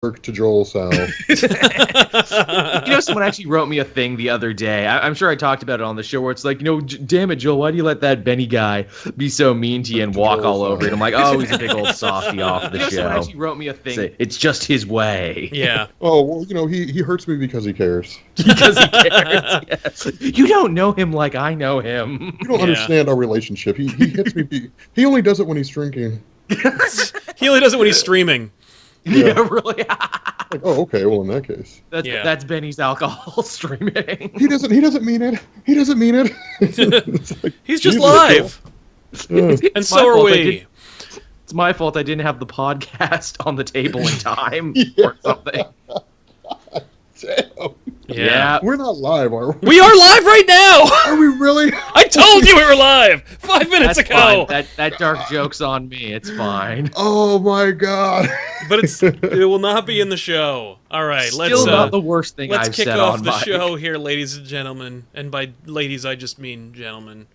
to Joel, Sal. Someone actually wrote me a thing the other day. I'm sure I talked about it on the show where it's like, damn it, Joel, why do you let that Benny guy be so mean to you and walk all over it? I'm like, oh, he's a big old softy off the show. Someone actually wrote me a thing. It's just his way. Yeah. Oh, well, he hurts me because he cares. Because he cares, yes. You don't know him like I know him. You don't understand our relationship. He hits me. He only does it when he's drinking. He only does it when he's streaming. Yeah, really. Like, oh, okay. Well, in that case, that's Benny's alcohol streaming. He doesn't mean it. He doesn't mean it. Like, he's just live. And so are we. It's my fault I didn't have the podcast on the table in time or something. Damn. Yeah. We're not live, are we? We are live right now! Are we really? I told you we were live 5 minutes ago! Fine. That dark joke's on me. It's fine. Oh my god. But it will not be in the show. Alright, Still not the worst thing I've said on Let's kick off the show here, ladies and gentlemen. And by ladies, I just mean gentlemen.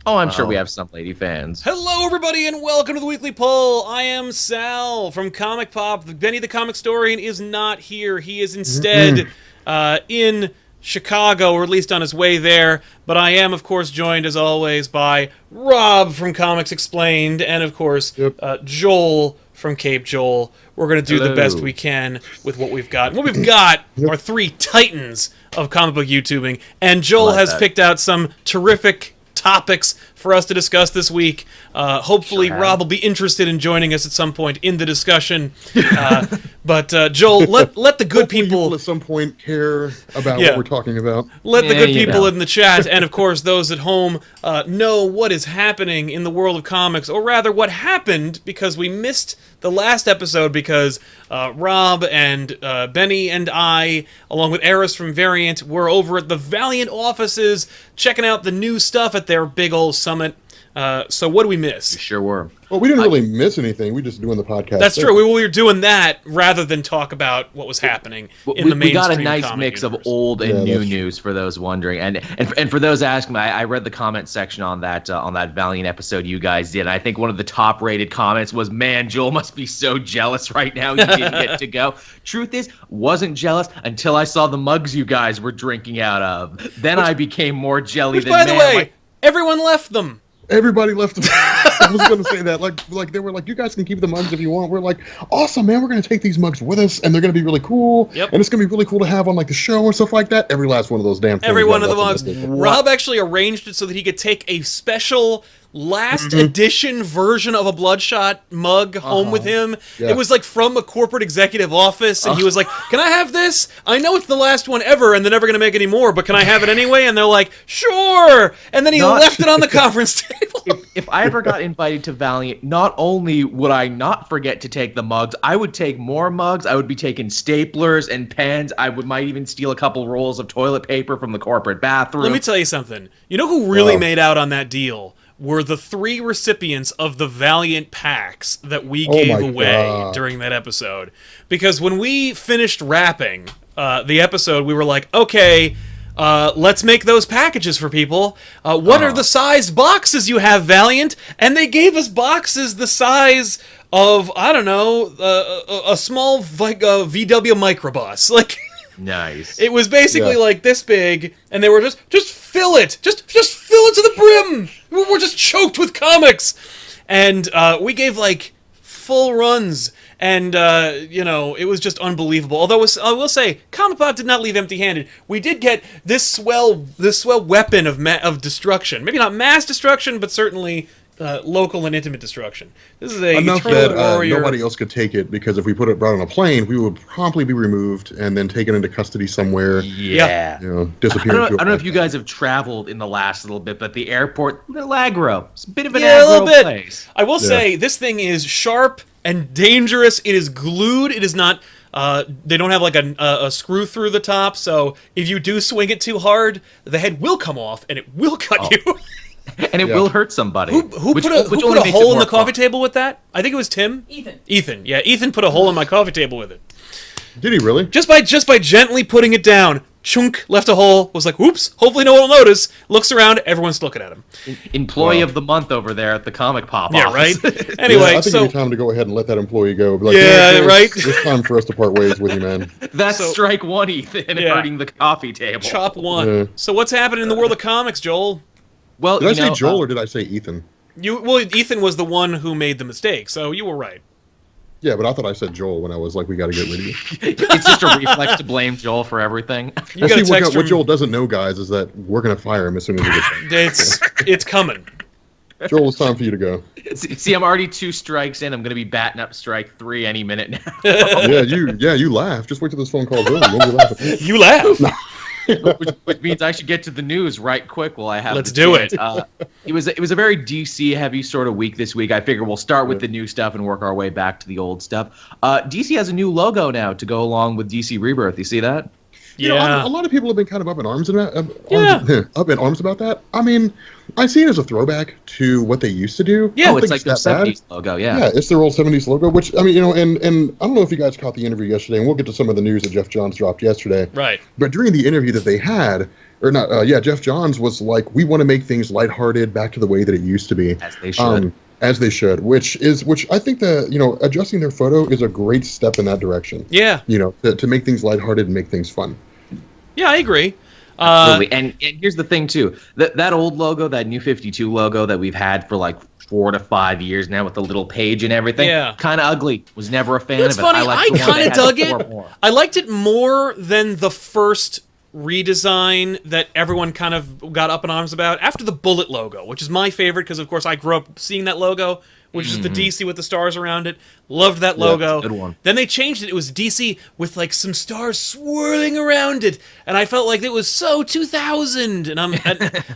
Oh, I'm sure we have some lady fans. Hello, everybody, and welcome to the Weekly Poll. I am Sal from Comic Pop. Benny the Comicstorian is not here. He is instead in Chicago, or at least on his way there. But I am, of course, joined, as always, by Rob from Comics Explained, and, of course, Joel from Cape Joel. We're going to do the best we can with what we've got. And what we've got are three titans of comic book YouTubing, and Joel has picked out some terrific topics for us to discuss this week. Hopefully Rob will be interested in joining us at some point in the discussion. But Joel, let the good people at some point care about what we're talking about. Let the good people in the chat, and of course those at home, know what is happening in the world of comics, or rather what happened, because we missed the last episode because Rob and Benny and I, along with Eris from Variant, were over at the Valiant offices checking out the new stuff at their big old summit. So what do we miss? We sure were. Well, we didn't really miss anything. We just doing the podcast. That's true. We were doing that rather than talk about what was happening in the mainstream. We got a nice mix universe of old and new news for those wondering, and for those asking. I read the comment section on that Valiant episode you guys did. And I think one of the top rated comments was, "Man, Joel must be so jealous right now he didn't get to go." Truth is, wasn't jealous until I saw the mugs you guys were drinking out of. Then I became more jelly than. By the way, everyone left them. Everybody left them. I was going to say that. Like they were like, you guys can keep the mugs if you want. We're like, awesome, man. We're going to take these mugs with us, and they're going to be really cool. Yep. And it's going to be really cool to have on like the show and stuff like that. Every last one of those damn things. Every one of the mugs. Rob actually arranged it so that he could take a special last edition version of a Bloodshot mug home with him. It was like from a corporate executive office, and he was like, "Can I have this? I know it's the last one ever, and they're never going to make any more, but can I have it anyway?" And they're like, "Sure." And then he left it on the conference table. If I ever got invited to Valiant, not only would I not forget to take the mugs, I would take more mugs. I would be taking staplers and pens. I might even steal a couple rolls of toilet paper from the corporate bathroom. Let me tell you something. You know who really made out on that deal? Were the three recipients of the Valiant packs that we gave away during that episode. Because when we finished wrapping the episode, we were like, okay, let's make those packages for people. What are the size boxes you have, Valiant? And they gave us boxes the size of, I don't know, a small VW microbus. Like... Nice. It was basically like this big, and they were just fill it, just fill it to the brim. We're just choked with comics, and we gave like full runs, and it was just unbelievable. Although I will say, Comic Pop did not leave empty-handed. We did get this swell weapon of destruction. Maybe not mass destruction, but certainly. Local and intimate destruction. This is enough that nobody else could take it, because if we brought on a plane, we would promptly be removed and then taken into custody somewhere. Yeah. Disappear. I don't know if you guys have traveled in the last little bit, but the airport, a little aggro. It's a bit of an aggro place. I will say, this thing is sharp and dangerous. It is glued. It is not... they don't have like a screw through the top, so if you do swing it too hard, the head will come off and it will cut you. And it will hurt somebody. Who put a hole in the coffee table with that? I think it was Tim. Ethan. Yeah, Ethan put a hole in my coffee table with it. Did he really? Just by gently putting it down. chunk, left a hole, was like, whoops, hopefully no one will notice, looks around, everyone's looking at him. Employee of the month over there at the Comic Pop office. Right? Anyway, I think it'd be time to go ahead and let that employee go. Be like, right? It's time for us to part ways with you, man. That's strike one, Ethan, hurting the coffee table. Chop one. Yeah. So what's happening in the world of comics, Joel? Well, did I say Joel or did I say Ethan? Ethan was the one who made the mistake, so you were right. Yeah, but I thought I said Joel when I was like, we got to get rid of you. It's just a reflex to blame Joel for everything. What Joel doesn't know, guys, is that we're going to fire him as soon as he gets done. It's coming. Joel, it's time for you to go. See, I'm already 2 strikes in. I'm going to be batting up strike 3 any minute now. You laugh. Just wait till this phone call's over. You'll be laughing. You laugh. which means I should get to the news right quick while I have. Let's do it. It was a very DC heavy sort of week this week. I figure we'll start with the new stuff and work our way back to the old stuff. DC has a new logo now to go along with DC Rebirth. You see that? Yeah, a lot of people have been kind of up in arms about that. I mean, I see it as a throwback to what they used to do. Yeah, it's like their 70s logo. Yeah, it's their old 70s logo. Which I mean, and I don't know if you guys caught the interview yesterday, and we'll get to some of the news that Jeff Johns dropped yesterday. Right. But during the interview that they had, Jeff Johns was like, "We want to make things lighthearted, back to the way that it used to be." As they should. As they should, which I think that adjusting their photo is a great step in that direction. Yeah. To make things lighthearted and make things fun. Yeah, I agree. Absolutely. And here's the thing too: that old logo, that New 52 logo that we've had for like 4 to 5 years now with the little page and everything, kind of ugly. Was never a fan of it. Funny. I kind of dug it. I liked it more than the first redesign that everyone kind of got up in arms about after the Bullet logo, which is my favorite because, of course, I grew up seeing that logo, which is the DC with the stars around it. Loved that logo. Good one. Then they changed it. It was DC with like some stars swirling around it, and I felt like it was so 2000, and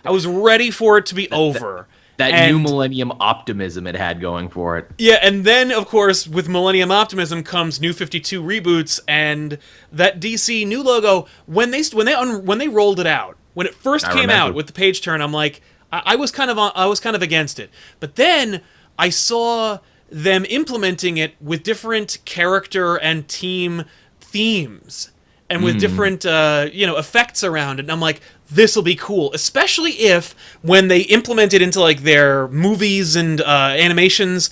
I was ready for it to be over. That new Millennium Optimism it had going for it. Yeah, and then, of course, with Millennium Optimism comes New 52 reboots, and that DC new logo, when they rolled it out, when it first came out with the page turn, I'm like, I was kind of against it. But then I saw them implementing it with different character and team themes, and with different effects around it, and I'm like, this will be cool, especially if when they implement it into like their movies and animations,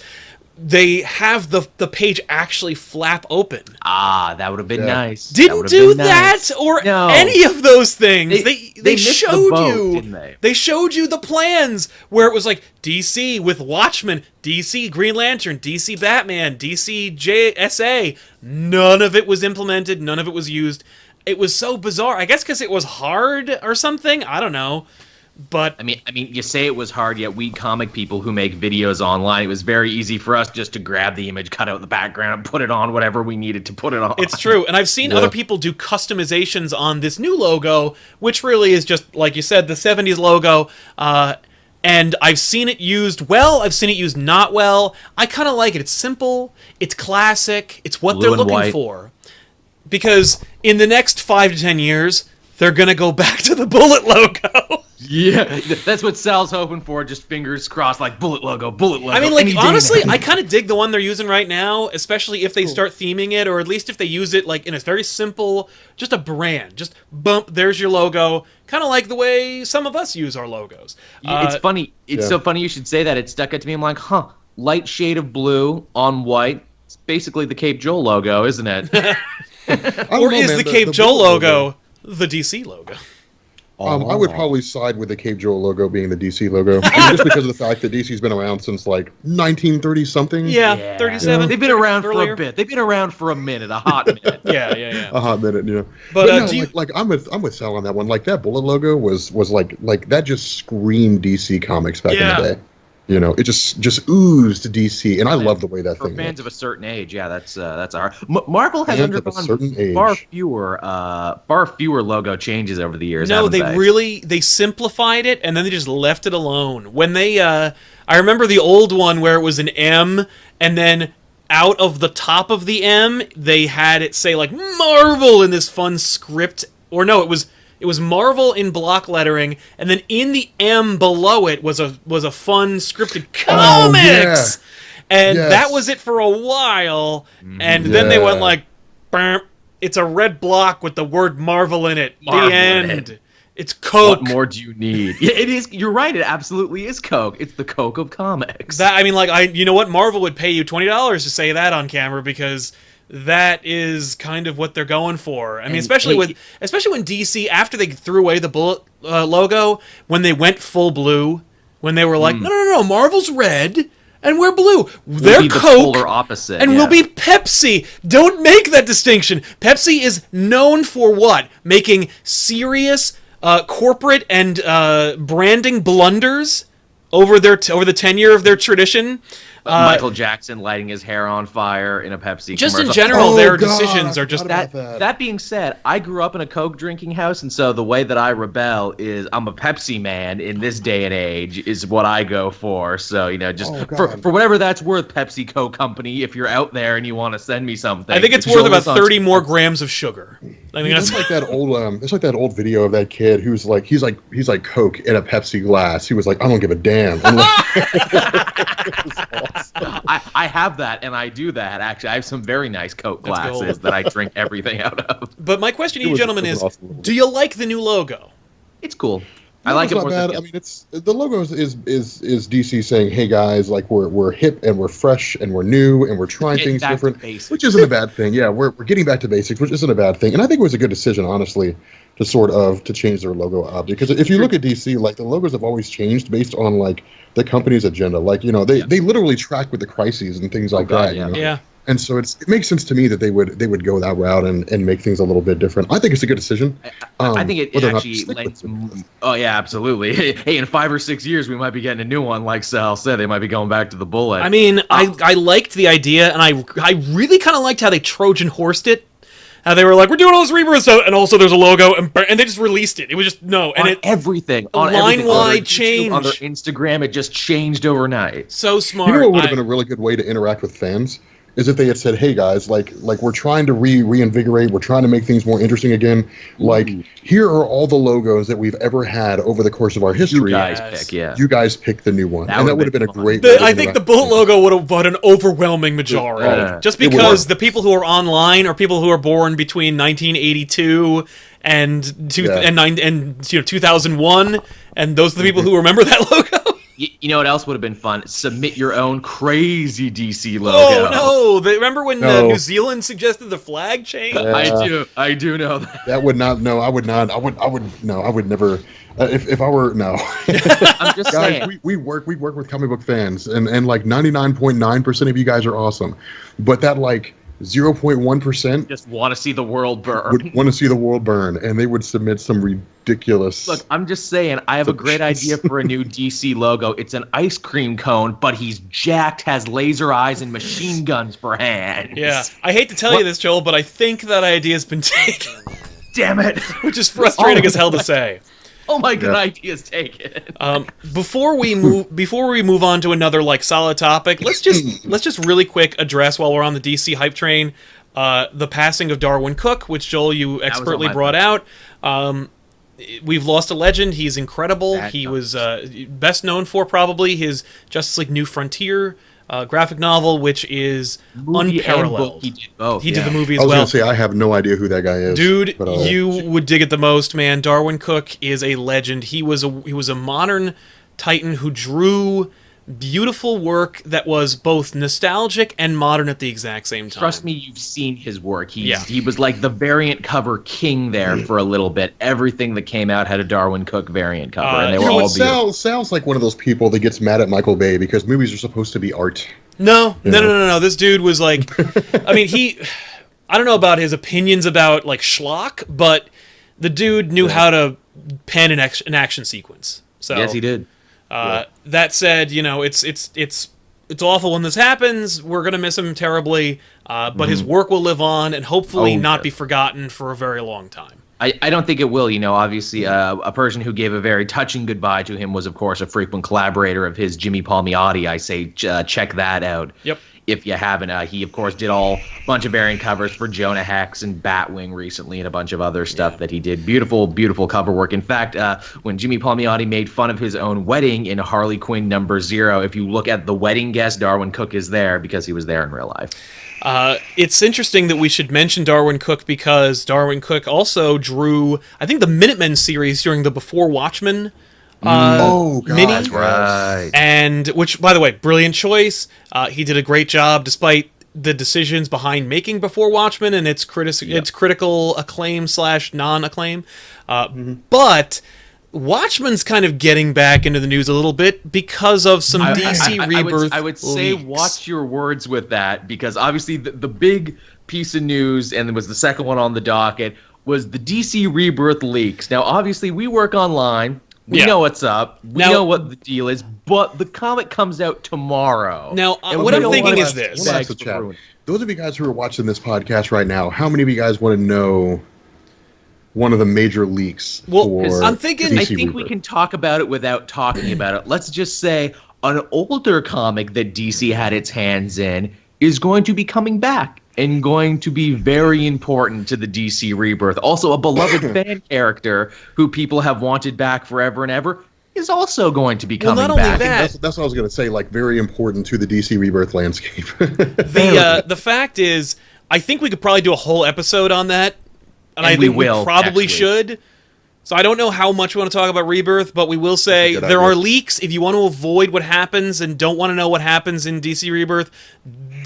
they have the page actually flap open. Ah, that would have been nice. Didn't do that or any of those things. They showed you. Didn't they? They showed you the plans where it was like DC with Watchmen, DC Green Lantern, DC Batman, DC JSA. None of it was implemented. None of it was used. It was so bizarre. I guess because it was hard or something. I don't know. But I mean, you say it was hard, yet we comic people who make videos online, it was very easy for us just to grab the image, cut out the background, and put it on whatever we needed to put it on. It's true, and I've seen other people do customizations on this new logo, which really is just, like you said, the 70s logo, and I've seen it used well, I've seen it used not well. I kind of like it. It's simple, it's classic, it's what they're looking for. Because in the next 5 to 10 years, they're going to go back to the Bullet logo. Yeah, that's what Sal's hoping for, just fingers crossed, like Bullet logo. I mean, like, honestly, I kind of dig the one they're using right now, especially if they start theming it, or at least if they use it, like, in a very simple, just a brand. Just bump, there's your logo. Kind of like the way some of us use our logos. It's funny. It's so funny you should say that. It stuck out to me. I'm like, light shade of blue on white. It's basically the Cape Joel logo, isn't it? Or is the Cape Joel logo the DC logo? I would probably side with the Cape Joel logo being the DC logo, just because of the fact that DC's been around since like 1930 something. Yeah, 37. They've been around for a bit. They've been around for a minute, a hot minute. Yeah. A hot minute, yeah. But no, I'm with Sal on that one. Like that Bullet logo was like that just screamed DC Comics back in the day. You know, it just oozed DC, and I love the way that thing. For fans of a certain age, yeah, that's our. Marvel has undergone far fewer logo changes over the years. No, they simplified it, and then they just left it alone. When they, I remember the old one where it was an M, and then out of the top of the M, they had it say like Marvel in this fun script, or no, it was Marvel in block lettering, and then in the M below it was a fun scripted comics, and that was it for a while. And then they went like, burp, It's a red block with the word Marvel in it. Marvel the in end. it. It's Coke. What more do you need? Yeah, it is. You're right. It absolutely is Coke. It's the Coke of comics. You know what? Marvel would pay you $20 to say that on camera because that is kind of what they're going for. I mean, especially when DC, after they threw away the Bullet logo, when they went full blue, when they were like, no, Marvel's red and we're blue. They're Coke, the polar opposite, and we'll be Pepsi. Don't make that distinction. Pepsi is known for what? Making serious corporate and branding blunders over the tenure of their tradition. Michael Jackson lighting his hair on fire in a Pepsi just commercial. in general, their decisions are just that. That being said, I grew up in a Coke drinking house, and so the way that I rebel is I'm a Pepsi man in this day and age is what I go for. So, just for whatever that's worth, Pepsi Coke Company, if you're out there and you want to send me something. I think it's worth about 30 more grams of sugar. I mean, it's like that old it's like that old video of that kid who's like he's like Coke in a Pepsi glass. He was like, I don't give a damn. I have that, and I do that. Actually, I have some very nice Coke glasses that I drink everything out of. But my question to you, gentlemen, is: do you like the new logo? It's cool. I like it more bad. I mean, it's the logo is DC saying, "Hey guys, like we're hip and we're fresh and we're new and we're trying things different," which isn't a bad thing. Yeah, we're getting back to basics, which isn't a bad thing. And I think it was a good decision, honestly, to change their logo up, because if you look at DC, like the logos have always changed based on like the company's agenda. Like they literally track with the crises and things like that. Yeah. And so it makes sense to me that they would go that route and make things a little bit different. I think it's a good decision. I think it actually lends. Oh yeah, absolutely. Hey, in 5 or 6 years, we might be getting a new one. Like Sal said, they might be going back to the Bullet. I mean, I liked the idea, and I really kind of liked how they Trojan horsed it. How they were like, we're doing all this rebirth stuff, and also there's a logo, and they just released it. It was just everything on line-wide change on their Instagram. It just changed overnight. So smart. You know what would have been a really good way to interact with fans? Is if they had said, "Hey guys, like we're trying to reinvigorate, we're trying to make things more interesting again. Like here are all the logos that we've ever had over the course of our history. You guys pick the new one." That would have been a great. I think the Bullet logo would have won an overwhelming majority, just because the people who are online are people who are born between 1982 and 2001, and those are the people who remember that logo. You know what else would have been fun? Submit your own crazy DC logo. Oh no! Remember when New Zealand suggested the flag change? I do know that. That would not. No, I would not. I would never. If I were I'm just guys, saying. we work with comic book fans, and like 99.9% of you guys are awesome, but that like 0.1% just want to see the world burn. Would want to see the world burn, and they would submit some ridiculous. Look, I'm just saying, I have a great idea for a new DC logo. It's an ice cream cone, but he's jacked, has laser eyes, and machine guns for hands. Yeah, I hate to tell you this, Joel, but I think that idea's been taken. Damn it! Which is frustrating as hell to say. Oh my good idea's taken. Before we move on to another like solid topic, let's just really quick address, while we're on the DC hype train, the passing of Darwin Cook, which Joel, you expertly brought out. We've lost a legend. He's incredible. He was best known for probably his Justice League New Frontier graphic novel, which is unparalleled. He did both. He did the movie as well. I was going to say, I have no idea who that guy is. Dude, you would dig it the most, man. Darwin Cook is a legend. He was a modern Titan who drew beautiful work that was both nostalgic and modern at the exact same time. Trust me, you've seen his work. He was like the variant cover king there for a little bit. Everything that came out had a Darwin Cook variant cover, and they were all beautiful. Sal's like one of those people that gets mad at Michael Bay because movies are supposed to be art. No. This dude was like, I mean, I don't know about his opinions about like schlock, but the dude knew how to pen an action sequence. So yes, he did. That said, it's awful when this happens. We're gonna miss him terribly, but his work will live on and hopefully not be forgotten for a very long time. I don't think it will. Obviously, a person who gave a very touching goodbye to him was, of course, a frequent collaborator of his, Jimmy Palmiotti. I say check that out. Yep. If you haven't, he of course did a bunch of variant covers for Jonah Hex and Batwing recently, and a bunch of other stuff that he did. Beautiful, beautiful cover work. In fact, when Jimmy Palmiotti made fun of his own wedding in Harley Quinn #0, if you look at the wedding guest, Darwin Cook is there because he was there in real life. It's interesting that we should mention Darwin Cook because Darwin Cook also drew, I think, the Minutemen series during the Before Watchmen mini. That's right. And which, by the way, brilliant choice. He did a great job despite the decisions behind making Before Watchmen and its critical acclaim / non-acclaim. But Watchmen's kind of getting back into the news a little bit because of some DC Rebirth I would say leaks. watch your words with that, because obviously the big piece of news, and it was the second one on the docket, was the DC Rebirth leaks. Now, obviously, we work online. We know what's up. We know what the deal is, but the comic comes out tomorrow. Now, what I'm thinking is this. Those of you guys who are watching this podcast right now, how many of you guys want to know one of the major leaks for I'm thinking, DC I think Rebirth? we can talk about it without talking about it. Let's just say an older comic that DC had its hands in is going to be coming back and going to be very important to the DC Rebirth. Also, a beloved fan character who people have wanted back forever and ever is also going to be coming not only back. that, That's what I was going to say, like, very important to the DC Rebirth landscape. the fact is, I think we could probably do a whole episode on that. And I think we probably should. So I don't know how much we want to talk about Rebirth, but we will say there are leaks. If you want to avoid what happens and don't want to know what happens in DC Rebirth,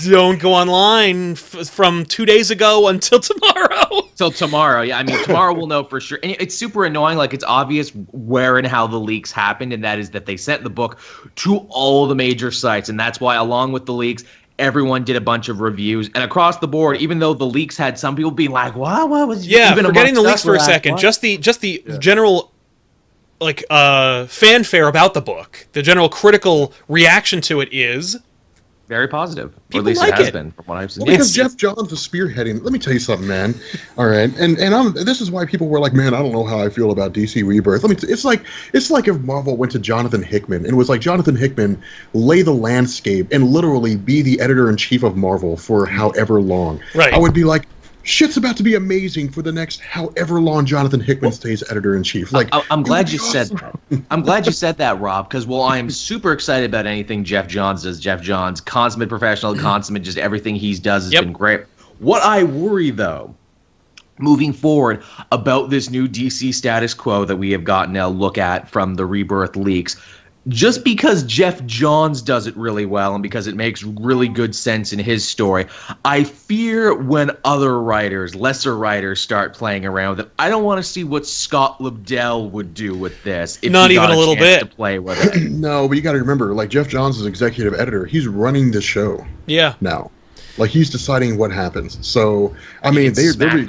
don't go online from 2 days ago until tomorrow. Till tomorrow, yeah. I mean, tomorrow we'll know for sure. And it's super annoying. Like, it's obvious where and how the leaks happened, and that is that they sent the book to all the major sites. And that's why, along with the leaks, everyone did a bunch of reviews, and across the board, even though the leaks had some people being like, "What was?" Yeah, forgetting the leaks for a second, just the general fanfare about the book, the general critical reaction to it is very positive. People or at least like it has it. been, from what I've seen. Well, because Jeff Johns is spearheading. Let me tell you something, man. All right, and this is why people were like, "Man, I don't know how I feel about DC Rebirth." It's like if Marvel went to Jonathan Hickman and was like, "Jonathan Hickman, lay the landscape and literally be the editor-in-chief of Marvel for however long." Right. I would be like, shit's about to be amazing for the next however long Jonathan Hickman stays editor-in-chief. Like, I'm glad you said that. I'm glad you said that, Rob, because while I am super excited about anything Jeff Johns does, Jeff Johns, consummate professional, consummate, just everything he does has been great. What I worry, though, moving forward about this new DC status quo that we have gotten a look at from the Rebirth leaks, just because Jeff Johns does it really well and because it makes really good sense in his story, I fear when other writers, lesser writers, start playing around with it. I don't want to see what Scott Lobdell would do with this. If Not he got even a little chance bit to play with it. No, but you got to remember, like, Jeff Johns is executive editor. He's running the show. Yeah. Now. Like, he's deciding what happens. So, I mean, they're reporting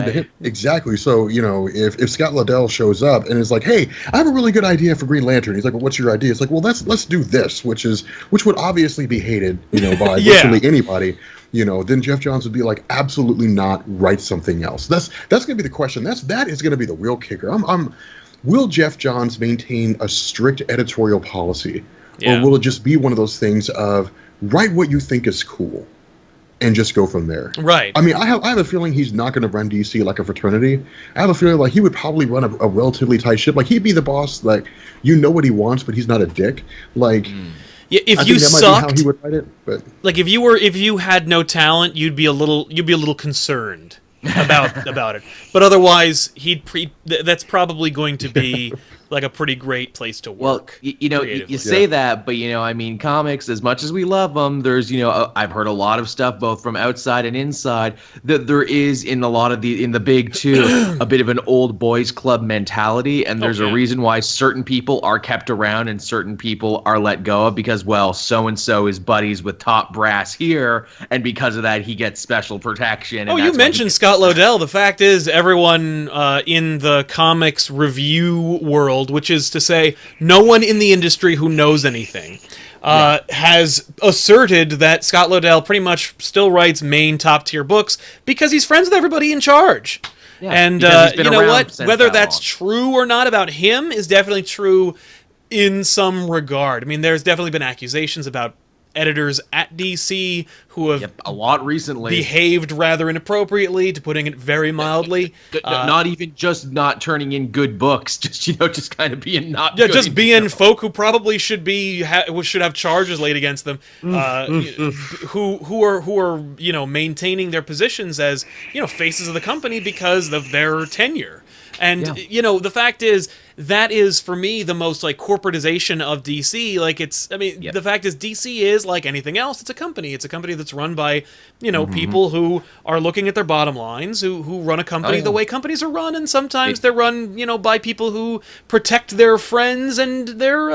to him. Exactly. So, you know, if Scott Lobdell shows up and is like, "Hey, I have a really good idea for Green Lantern," he's like, "Well, what's your idea?" It's like, "Well, let's do this," which would obviously be hated, you know, by virtually anybody. You know, then Jeff Johns would be like, "Absolutely not. Write something else." That's going to be the question. That is going to be the real kicker. Will Jeff Johns maintain a strict editorial policy, or will it just be one of those things of write what you think is cool and just go from there? Right. I mean, I have a feeling he's not going to run DC like a fraternity. I have a feeling like he would probably run a relatively tight ship. Like, he'd be the boss. Like, you know what he wants, but he's not a dick. Like, if you sucked, might be how he would write it. But like if you had no talent, you'd be a little concerned about it. But otherwise, that's probably going to be like a pretty great place to work. Well, you know, you say that, but, you know, I mean, comics, as much as we love them, there's, you know, I've heard a lot of stuff both from outside and inside that there is in a lot of in the big two a bit of an old boys club mentality, and there's a reason why certain people are kept around and certain people are let go of, because, well, so and so is buddies with top brass here, and because of that he gets special protection. And you mentioned Scott Lobdell. The fact is, everyone in the comics review world, which is to say no one in the industry who knows anything, has asserted that Scott Lobdell pretty much still writes main top-tier books because he's friends with everybody in charge. Yeah, and you know what? Whether that's true or not about him is definitely true in some regard. I mean, there's definitely been accusations about editors at DC who have a lot recently behaved rather inappropriately, to putting it very mildly. Not even just not turning in good books, just kind of being not. Yeah, just being folk who probably should have charges laid against them, who are maintaining their positions as faces of the company because of their tenure. And the fact is, that is for me the most like corporatization of DC. Like the fact is, DC is like anything else. It's a company. It's a company that's run by people who are looking at their bottom lines, who run a company the way companies are run, and sometimes they're run by people who protect their friends and their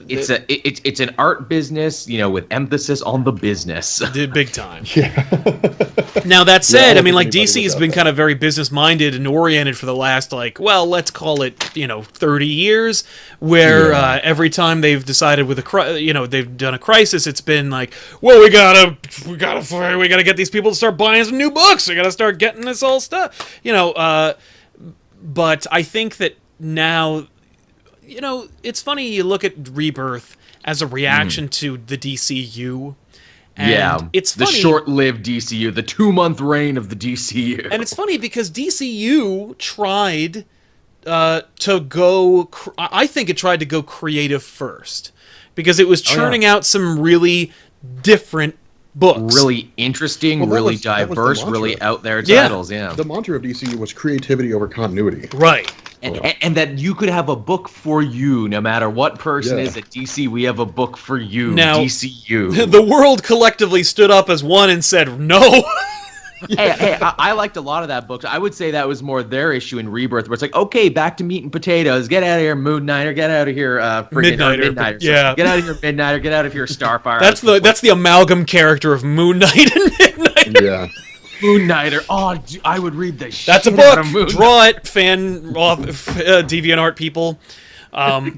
It's an art business, with emphasis on the business. Big time. Yeah. Now that said, DC has been kind of very business minded and oriented for the last let's call it 30 years, where every time they've decided with they've done a crisis, it's been like, well, we gotta get these people to start buying some new books. We gotta start getting this all stuff, But I think that now, it's funny, you look at Rebirth as a reaction to the DCU. And it's funny, the short-lived DCU, the 2-month reign of the DCU. And it's funny because DCU tried to go... I think it tried to go creative first. Because it was churning out some really different books. Really interesting, really diverse, really out there titles, yeah. The mantra of DCU was creativity over continuity. Right. And that you could have a book for you, no matter what person is at DC, we have a book for you, now, DCU. The world collectively stood up as one and said, no! Hey, I liked a lot of that book. I would say that was more their issue in Rebirth, where it's like, okay, back to meat and potatoes. Get out of here, Moon Knighter. Get out of here, Midnighter. Yeah. Get out of here, Midnighter. Get out of here, Starfire. That's the amalgam character of Moon Knight and Midnighter. Yeah. Moon Knighter. Oh, I would read the shit That's a book. Draw it, DeviantArt people.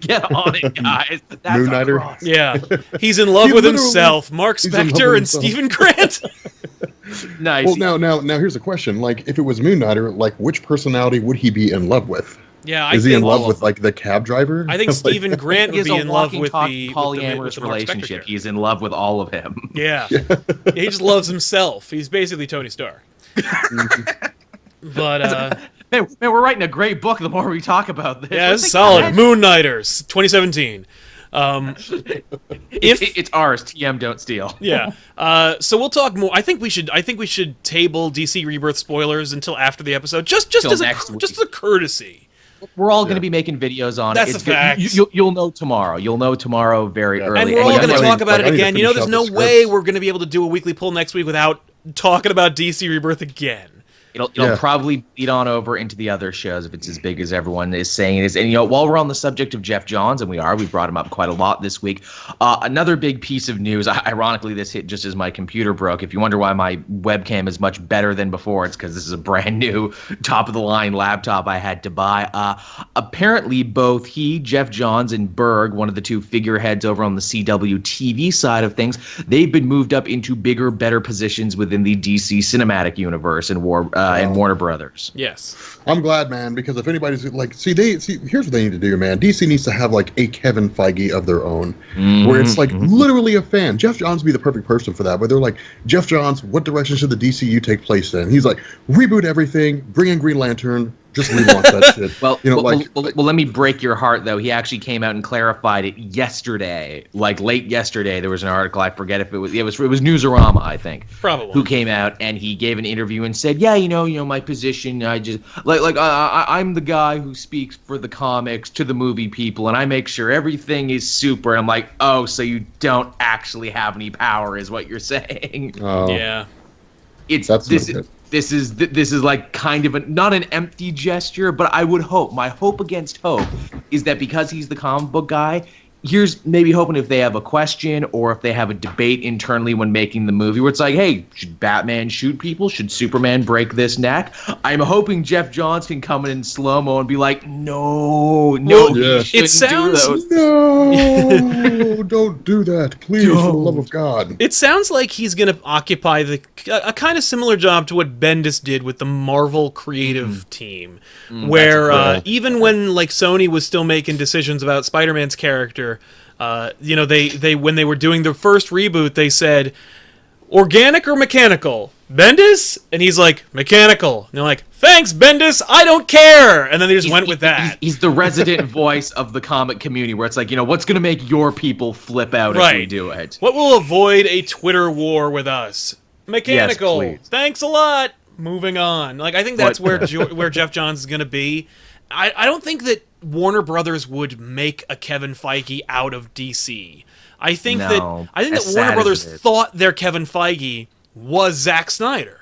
Get on it, guys. That's Moon Knighter. Yeah. He's in love with himself. Mark Spector and Stephen Grant. Nice. Well, now here's a question. Like, if it was Moon Knighter, which personality would he be in love with? Yeah, is he in love with the cab driver? I think Stephen Grant would be in love with the polyamorous relationship. He's in love with all of him. Yeah. He just loves himself. He's basically Tony Stark. But man, we're writing a great book the more we talk about this. Yeah, it's solid. Moon Knighters, 2017. It's ours. TM, don't steal. Yeah. So we'll talk more. I think we should table DC Rebirth spoilers until after the episode, just as a courtesy. We're all going to be making videos on it. That's a fact. You'll know tomorrow. You'll know tomorrow very early. And we're all going to talk about it again. There's no way we're going to be able to do a weekly poll next week without talking about DC Rebirth again. It'll probably bleed on over into the other shows if it's as big as everyone is saying it is. And while we're on the subject of Geoff Johns, and we brought him up quite a lot this week. Another big piece of news. Ironically, this hit just as my computer broke. If you wonder why my webcam is much better than before, it's because this is a brand new top of the line laptop I had to buy. Apparently, both he, Geoff Johns, and Berg, one of the two figureheads over on the CW TV side of things, they've been moved up into bigger, better positions within the DC cinematic universe and Warner Brothers. Yes. I'm glad, man, because if anybody's here's what they need to do, man. DC needs to have a Kevin Feige of their own, where it's literally a fan. Geoff Johns would be the perfect person for that. But they're like, Geoff Johns, what direction should the DCU take place in? He's like, reboot everything, bring in Green Lantern, just relaunch that shit. Well, let me break your heart, though. He actually came out and clarified it yesterday, late yesterday. There was an article, I forget if it was Newsarama, I think, probably, who came out and he gave an interview and said, yeah, my position, I just I'm the guy who speaks for the comics to the movie people, and I make sure everything is super. I'm like, oh, so you don't actually have any power, is what you're saying? Yeah, This is kind of not an empty gesture, but I would hope, my hope against hope is that because he's the comic book guy, here's maybe hoping if they have a question or if they have a debate internally when making the movie where it's like, hey, should Batman shoot people? Should Superman break this neck? I'm hoping Geoff Johns can come in slow-mo and be like, no, it sounds... No, don't do that, please, for the love of God. It sounds like he's going to occupy a kind of similar job to what Bendis did with the Marvel creative team, where even when Sony was still making decisions about Spider-Man's character, They when they were doing the first reboot, they said, organic or mechanical? Bendis? And he's like, mechanical. And they're like, thanks, Bendis, I don't care. And then they just went with that. He's the resident voice of the comic community, where it's like, what's going to make your people flip out if we do it? What will avoid a Twitter war with us? Mechanical. Yes, thanks a lot. Moving on. Like, I think that's where Jeff Johns is going to be. I don't think that Warner Brothers would make a Kevin Feige out of DC. I think that Warner Brothers thought their Kevin Feige was Zack Snyder.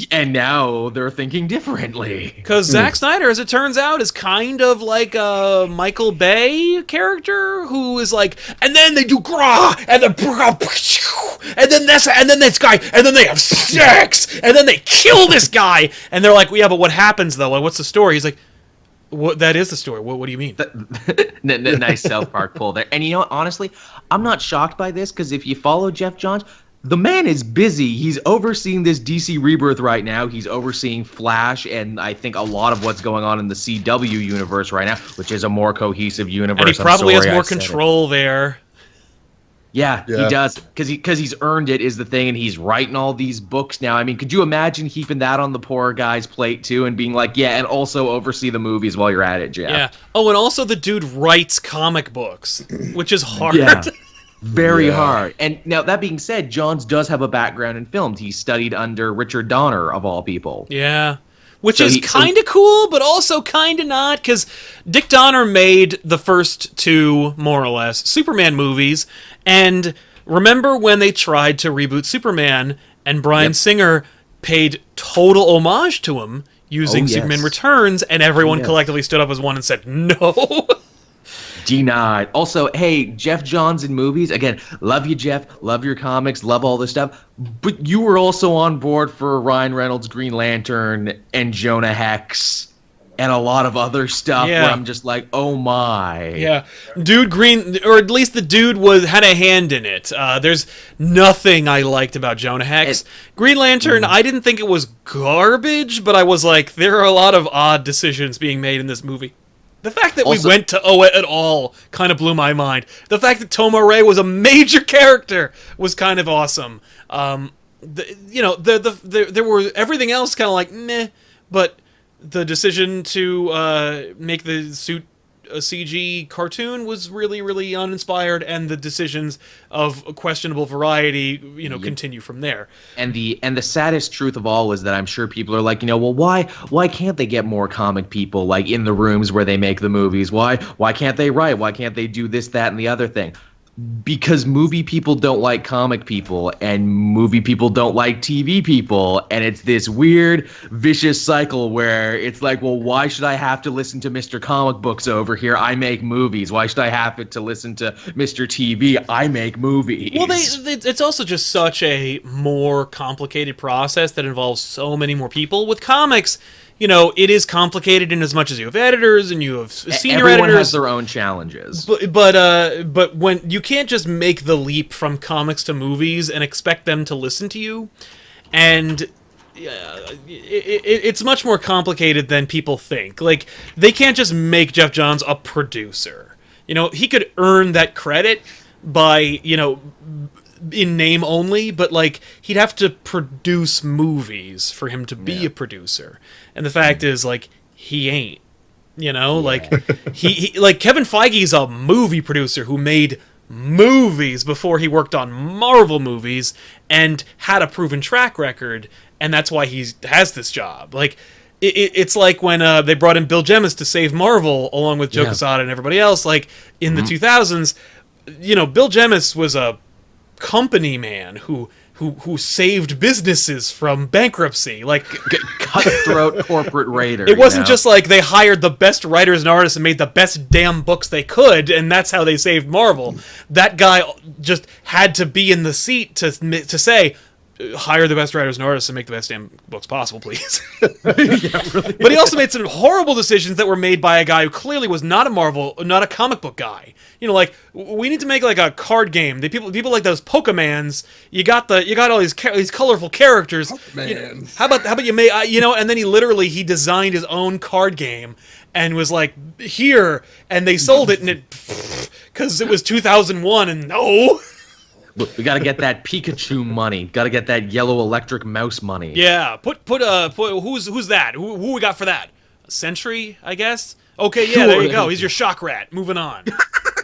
And now they're thinking differently. Because Zack Snyder, as it turns out, is kind of like a Michael Bay character who is like, and then they do gra, and then this guy, and then they have sex, and then they kill this guy, and they're like, well, yeah, but what happens though? Like, what's the story? He's like, what? That is the story. What do you mean? Nice South Park pull there. And honestly, I'm not shocked by this, because if you follow Jeff Johns, the man is busy. He's overseeing this DC Rebirth right now. He's overseeing Flash, and I think a lot of what's going on in the CW universe right now, which is a more cohesive universe. And he probably has more control there. Yeah, he does, because he's earned it is the thing, and he's writing all these books now. I mean, could you imagine keeping that on the poor guy's plate too, and being like, yeah, and also oversee the movies while you're at it, Jeff? Yeah. Oh, and also the dude writes comic books, which is hard. Yeah. Very hard. And now, that being said, Johns does have a background in films. He studied under Richard Donner, of all people. Yeah. Which is kind of cool, but also kind of not, because Dick Donner made the first two, more or less, Superman movies, and remember when they tried to reboot Superman, and Bryan Singer paid total homage to him using Superman Returns, and everyone collectively stood up as one and said, no. Denied. Also, hey, Jeff Johns in movies. Again, love you, Jeff. Love your comics. Love all this stuff. But you were also on board for Ryan Reynolds' Green Lantern and Jonah Hex and a lot of other stuff where I'm just like, oh my. Yeah. Dude or at least the dude had a hand in it. There's nothing I liked about Jonah Hex. Green Lantern, I didn't think it was garbage, but I was like, there are a lot of odd decisions being made in this movie. The fact that we went to Oa at all kind of blew my mind. The fact that Tomar-Re was a major character was kind of awesome. There were everything else kind of like meh, but the decision to make the suit a CG cartoon was really, really uninspired, and the decisions of a questionable variety, continue from there. And the saddest truth of all is that I'm sure people are like, well, why can't they get more comic people like in the rooms where they make the movies? Why can't they write? Why can't they do this, that, and the other thing? Because movie people don't like comic people, and movie people don't like TV people, and it's this weird, vicious cycle where it's like, well, why should I have to listen to Mr. Comic Books over here? I make movies. Why should I have to listen to Mr. TV? I make movies. Well, it's also just such a more complicated process that involves so many more people. With comics, it is complicated in as much as you have editors and you have senior editors. Everyone has their own challenges. But when you can't just make the leap from comics to movies and expect them to listen to you, and it's much more complicated than people think. Like, they can't just make Jeff Johns a producer. He could earn that credit by, in name only, but like he'd have to produce movies for him to be a producer. And the fact is, like, he ain't. Like he like Kevin Feige's a movie producer who made movies before he worked on Marvel movies and had a proven track record, and that's why he has this job. Like it's like when they brought in Bill Jemas to save Marvel along with Joe Quesada and everybody else, like in the 2000s. Bill Jemas was a company man who saved businesses from bankruptcy, like cutthroat corporate raider. It wasn't just like they hired the best writers and artists and made the best damn books they could, and that's how they saved Marvel. That guy just had to be in the seat to say, hire the best writers and artists and make the best damn books possible, please. Really. But he also made some horrible decisions that were made by a guy who clearly was not a comic book guy. Like, we need to make like a card game. People like those Pokemans. You got all these colorful characters. How about you make and then he designed his own card game and was like, here, and they sold it, and it because it was 2001, and no. We got to get that Pikachu money. Got to get that yellow electric mouse money. Yeah, put who's that? Who we got for that? Sentry, I guess. Okay, yeah, Sure. there you go. He's your shock rat. Moving on.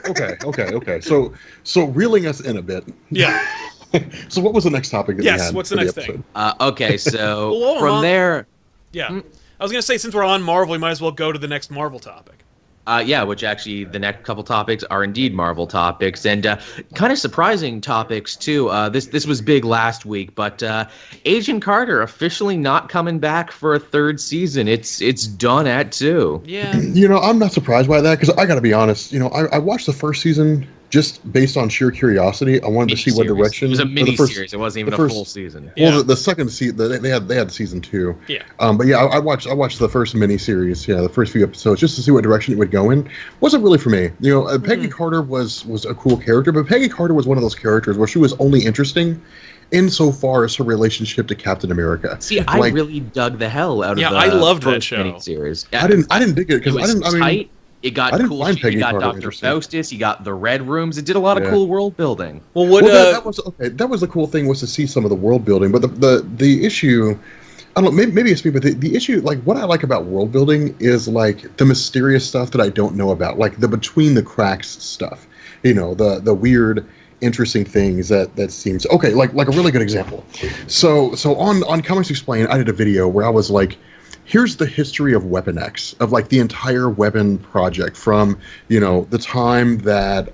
Okay. So reeling us in a bit. Yeah. So what was the next topic that we had? Yes, what's the next thing? Okay, so Well, from there... Yeah. I was going to say, since we're on Marvel, we might as well go to the next Marvel topic. Yeah, which actually the next couple topics are indeed Marvel topics, and kind of surprising topics too. This was big last week, but Agent Carter officially not coming back for a third season. It's done at 2. Yeah. You know, I'm not surprised by that because I got to be honest. You know, I watched the first season just based on sheer curiosity. I wanted to see what direction. It was a mini series. It wasn't even a full season. Well, Yeah. the second season they had season 2. Yeah. But yeah, I watched the first mini series. Yeah, the first few episodes just to see what direction it would go in. Wasn't really for me. You know, Peggy Carter was a cool character, but Peggy Carter was one of those characters where she was only interesting insofar as her relationship to Captain America. See, I really dug the hell out of the I loved that first show. miniseries. I didn't dig it because I didn't. I mean, tight. It got cool. You got Dr. Faustus. You got the Red Rooms. It did a lot of cool world building. Well, what? That was okay. That was the cool thing, was to see some of the world building. But the issue, I don't know. Maybe it's me, but the issue, like what I like about world building is like the mysterious stuff that I don't know about, like the between the cracks stuff. You know, the weird, interesting things that seems okay. Like a really good example. So on Comics Explained, I did a video where I was like, here's the history of Weapon X, of like the entire weapon project from, you know, the time that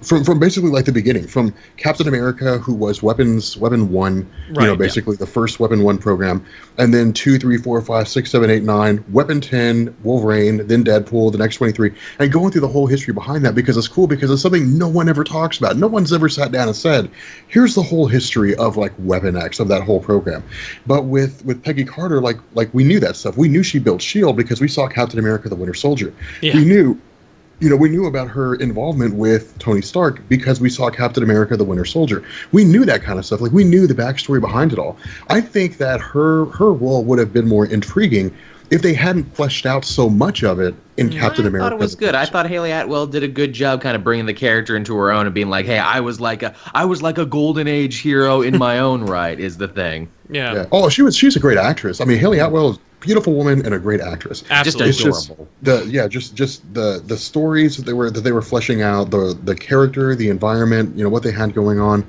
from basically like the beginning, from Captain America, who was Weapon 1, you know, basically the first Weapon 1 program, and then 2, 3, 4, 5, 6, 7, 8, 9, Weapon 10, Wolverine, then Deadpool, the next 23, and going through the whole history behind that, because it's cool, because it's something no one ever talks about. No one's ever sat down and said, here's the whole history of like Weapon X, of that whole program. But with Peggy Carter, like we knew that stuff. We knew she built S.H.I.E.L.D. because we saw Captain America: The Winter Soldier. Yeah. We knew about her involvement with Tony Stark because we saw Captain America: The Winter Soldier. We knew that kind of stuff. Like, we knew the backstory behind it all. I think that her role would have been more intriguing if they hadn't fleshed out so much of it in Captain America. I thought it was good. I thought Haley Atwell did a good job kind of bringing the character into her own and being like, hey, I was like a golden age hero in my own right, is the thing. Yeah. Oh, she's a great actress. I mean, Haley Atwell is a beautiful woman and a great actress. Absolutely. Just adorable. Just the stories that they were fleshing out, the character, the environment, you know, what they had going on.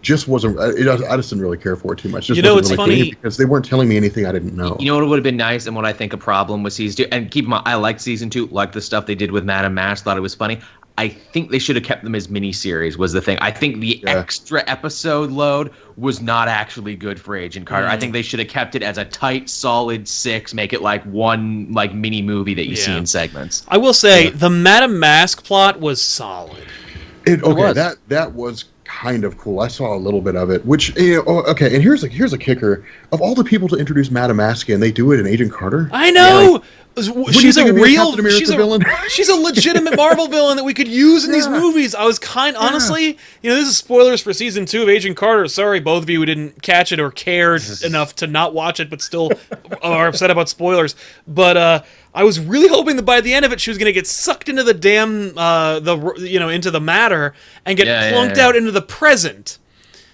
Just wasn't. I just didn't really care for it too much. Just, you know, wasn't it's really funny because they weren't telling me anything I didn't know. You know what would have been nice, and what I think a problem with season 2, and keep in mind, I liked season 2, liked the stuff they did with Madame Mask, thought it was funny. I think they should have kept them as miniseries, was the thing. I think the extra episode load was not actually good for Agent Carter. I think they should have kept it as a tight, solid 6, make it like one like mini movie that you see in segments. I will say the Madame Mask plot was solid. That was kind of cool. I saw a little bit of it, which, you know, okay, and here's a kicker. Of all the people to introduce Madame Mask, and they do it in Agent Carter. I know! She's a real villain. She's a legitimate Marvel villain that we could use in these movies. I was honestly, you know, this is spoilers for season 2 of Agent Carter. Sorry, both of you who didn't catch it or cared enough to not watch it, but still are upset about spoilers. But I was really hoping that by the end of it, she was going to get sucked into the damn, into the matter and get plunked out into the present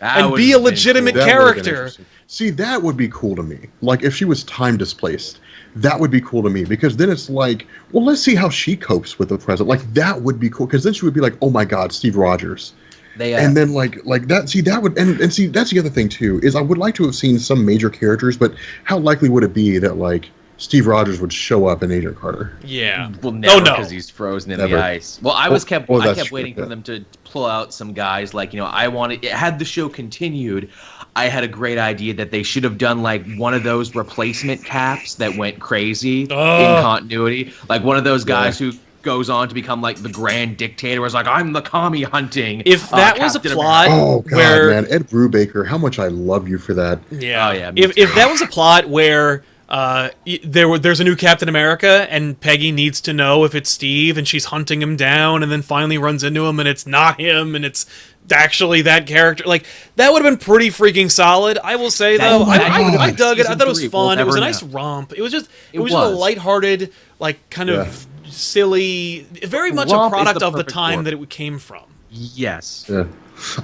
and be a legitimate character. See, that would be cool to me. Like, if she was time displaced. That would be cool to me, because then it's like, well, let's see how she copes with the present. Like, that would be cool, because then she would be like, oh my God, Steve Rogers. And then like that. See, that would and see, that's the other thing too, is I would like to have seen some major characters, but how likely would it be that like Steve Rogers would show up in Agent Carter? Yeah. Well, never, because he's frozen in the ice. Well, I kept waiting for them to pull out some guys. Like, you know, had the show continued, I had a great idea that they should have done like one of those replacement Caps that went crazy in continuity. Like one of those guys who goes on to become like the grand dictator, was like, I'm the commie hunting. If that was a plot, man, Ed Brubaker, how much I love you for that. Yeah, if that was a plot where there's a new Captain America and Peggy needs to know if it's Steve, and she's hunting him down, and then finally runs into him and it's not him and it's actually that character, like, that would have been pretty freaking solid. I will say though, I dug it. I thought it was fun. It was a nice romp. It was just a lighthearted, like, kind of silly, very much a product of the time that it came from. Yes. Yeah.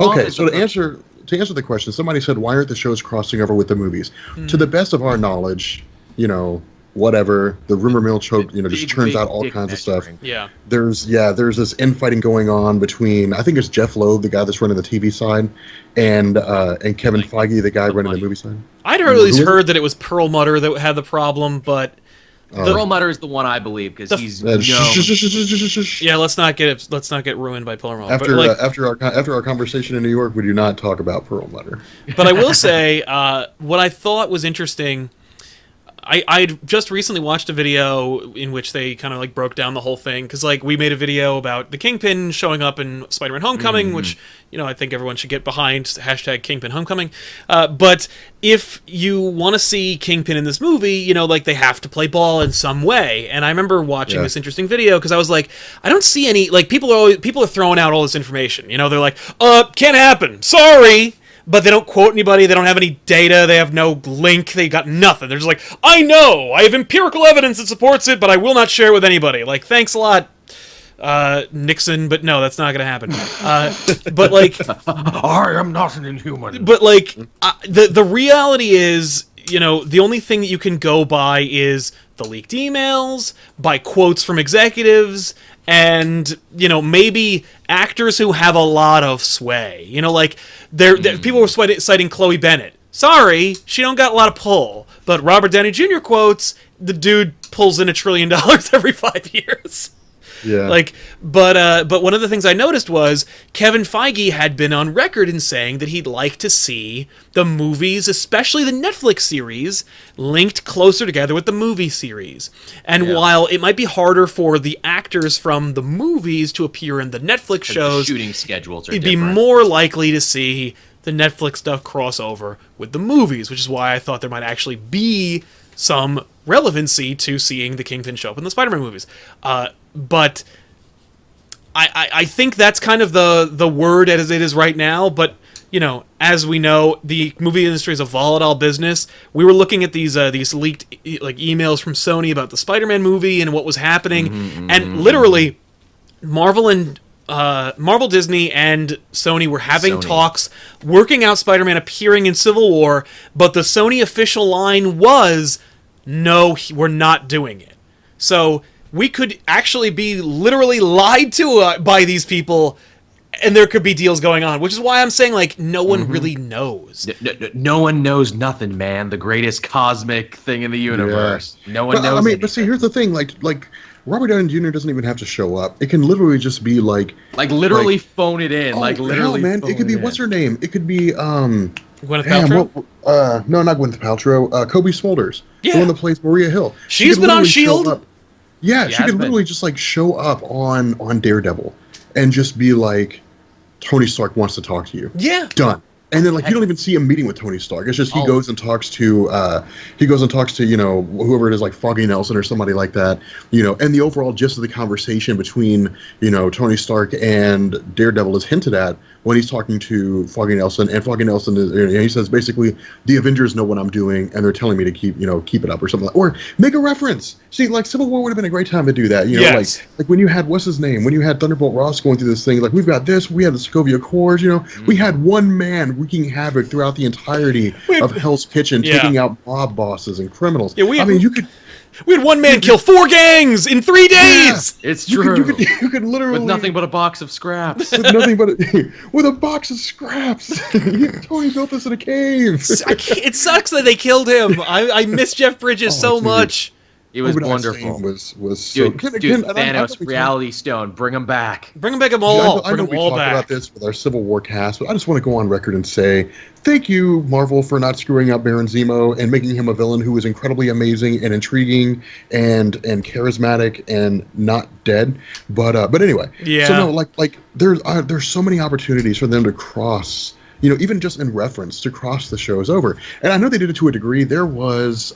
Okay, so to answer the question, somebody said, why aren't the shows crossing over with the movies? To the best of our knowledge, whatever, the rumor mill just turns out all kinds of stuff. Yeah. There's this infighting going on between, I think it's Jeff Loeb, the guy that's running the TV side, and Kevin Feige, the guy running the movie side. I'd at least heard that it was Perlmutter that had the problem, but Perlmutter is the one I believe because he's known. Yeah, let's not get ruined by Perlmutter. After our conversation in New York, we do not talk about Perlmutter. But I will say, what I thought was interesting. I just recently watched a video in which they kind of like broke down the whole thing because like we made a video about the Kingpin showing up in Spider-Man Homecoming, which I think everyone should get behind. # Kingpin Homecoming. But if you want to see Kingpin in this movie, like they have to play ball in some way. And I remember watching this interesting video because I was like, I don't see any like people are throwing out all this information. They're like, can't happen. Sorry. But they don't quote anybody, they don't have any data, they have no link, they got nothing. They're just like, I know, I have empirical evidence that supports it, but I will not share it with anybody. Like, thanks a lot, Nixon, but no, that's not going to happen. But like... I am not an Inhuman. But like, the reality is, the only thing that you can go by is the leaked emails, by quotes from executives, and maybe actors who have a lot of sway. Like people were citing Chloe Bennett. Sorry, she don't got a lot of pull. But Robert Downey Jr. quotes, the dude pulls in $1 trillion every 5 years. Yeah. But one of the things I noticed was Kevin Feige had been on record in saying that he'd like to see the movies, especially the Netflix series, linked closer together with the movie series. And while it might be harder for the actors from the movies to appear in the Netflix shows, the shooting schedules are you'd be more likely to see the Netflix stuff cross over with the movies, which is why I thought there might actually be some relevancy to seeing the Kingpin show up in the Spider-Man movies. But I think that's kind of the word as it is right now. But as we know, the movie industry is a volatile business. We were looking at these leaked emails from Sony about the Spider-Man movie and what was happening, and literally, Marvel, Disney, and Sony were having talks, working out Spider-Man appearing in Civil War. But the Sony official line was, "No, we're not doing it." So we could actually be literally lied to by these people, and there could be deals going on, which is why I'm saying, no one really knows. No one knows nothing, man. The greatest cosmic thing in the universe. Yeah. No one knows anything. But see, here's the thing, Robert Downey Jr. doesn't even have to show up. It can literally just be literally phone it in. Literally, man. It could be, what's her name? It could be, Gwyneth Paltrow? No, not Gwyneth Paltrow. Kobe Smulders. Yeah. The one that plays Maria Hill. She's been on S.H.I.E.L.D. Yeah, she could literally just show up on Daredevil and just be like, Tony Stark wants to talk to you. Yeah. Done. And then you don't even see him meeting with Tony Stark. It's just he goes and talks to whoever it is, like Foggy Nelson or somebody like that, and the overall gist of the conversation between Tony Stark and Daredevil is hinted at when he's talking to Foggy Nelson, and Foggy Nelson he says basically, the Avengers know what I'm doing and they're telling me to keep it up or something or make a reference. See, Civil War would have been a great time to do that. Yes. like when you had what's his name, when you had Thunderbolt Ross going through this thing, we've got this, we had the Sokovia Accords, we had one man wreaking havoc throughout the entirety of Hell's Kitchen, taking out mob bosses and criminals. Yeah, we had one man kill 4 gangs in 3 days. Yeah, it's true. You could literally with nothing but a box of scraps. with a box of scraps. Tony built this in a cave. It sucks that they killed him. I miss Jeff Bridges so much. It was wonderful. Was dude, Thanos, Reality Stone, bring them back. Bring them back them all. I know we talked about this with our Civil War cast, but I just want to go on record and say thank you, Marvel, for not screwing up Baron Zemo and making him a villain who is incredibly amazing and intriguing and charismatic and not dead. But anyway, yeah. So no, there's so many opportunities for them to cross. Even just in reference to cross the shows over, and I know they did it to a degree. There was.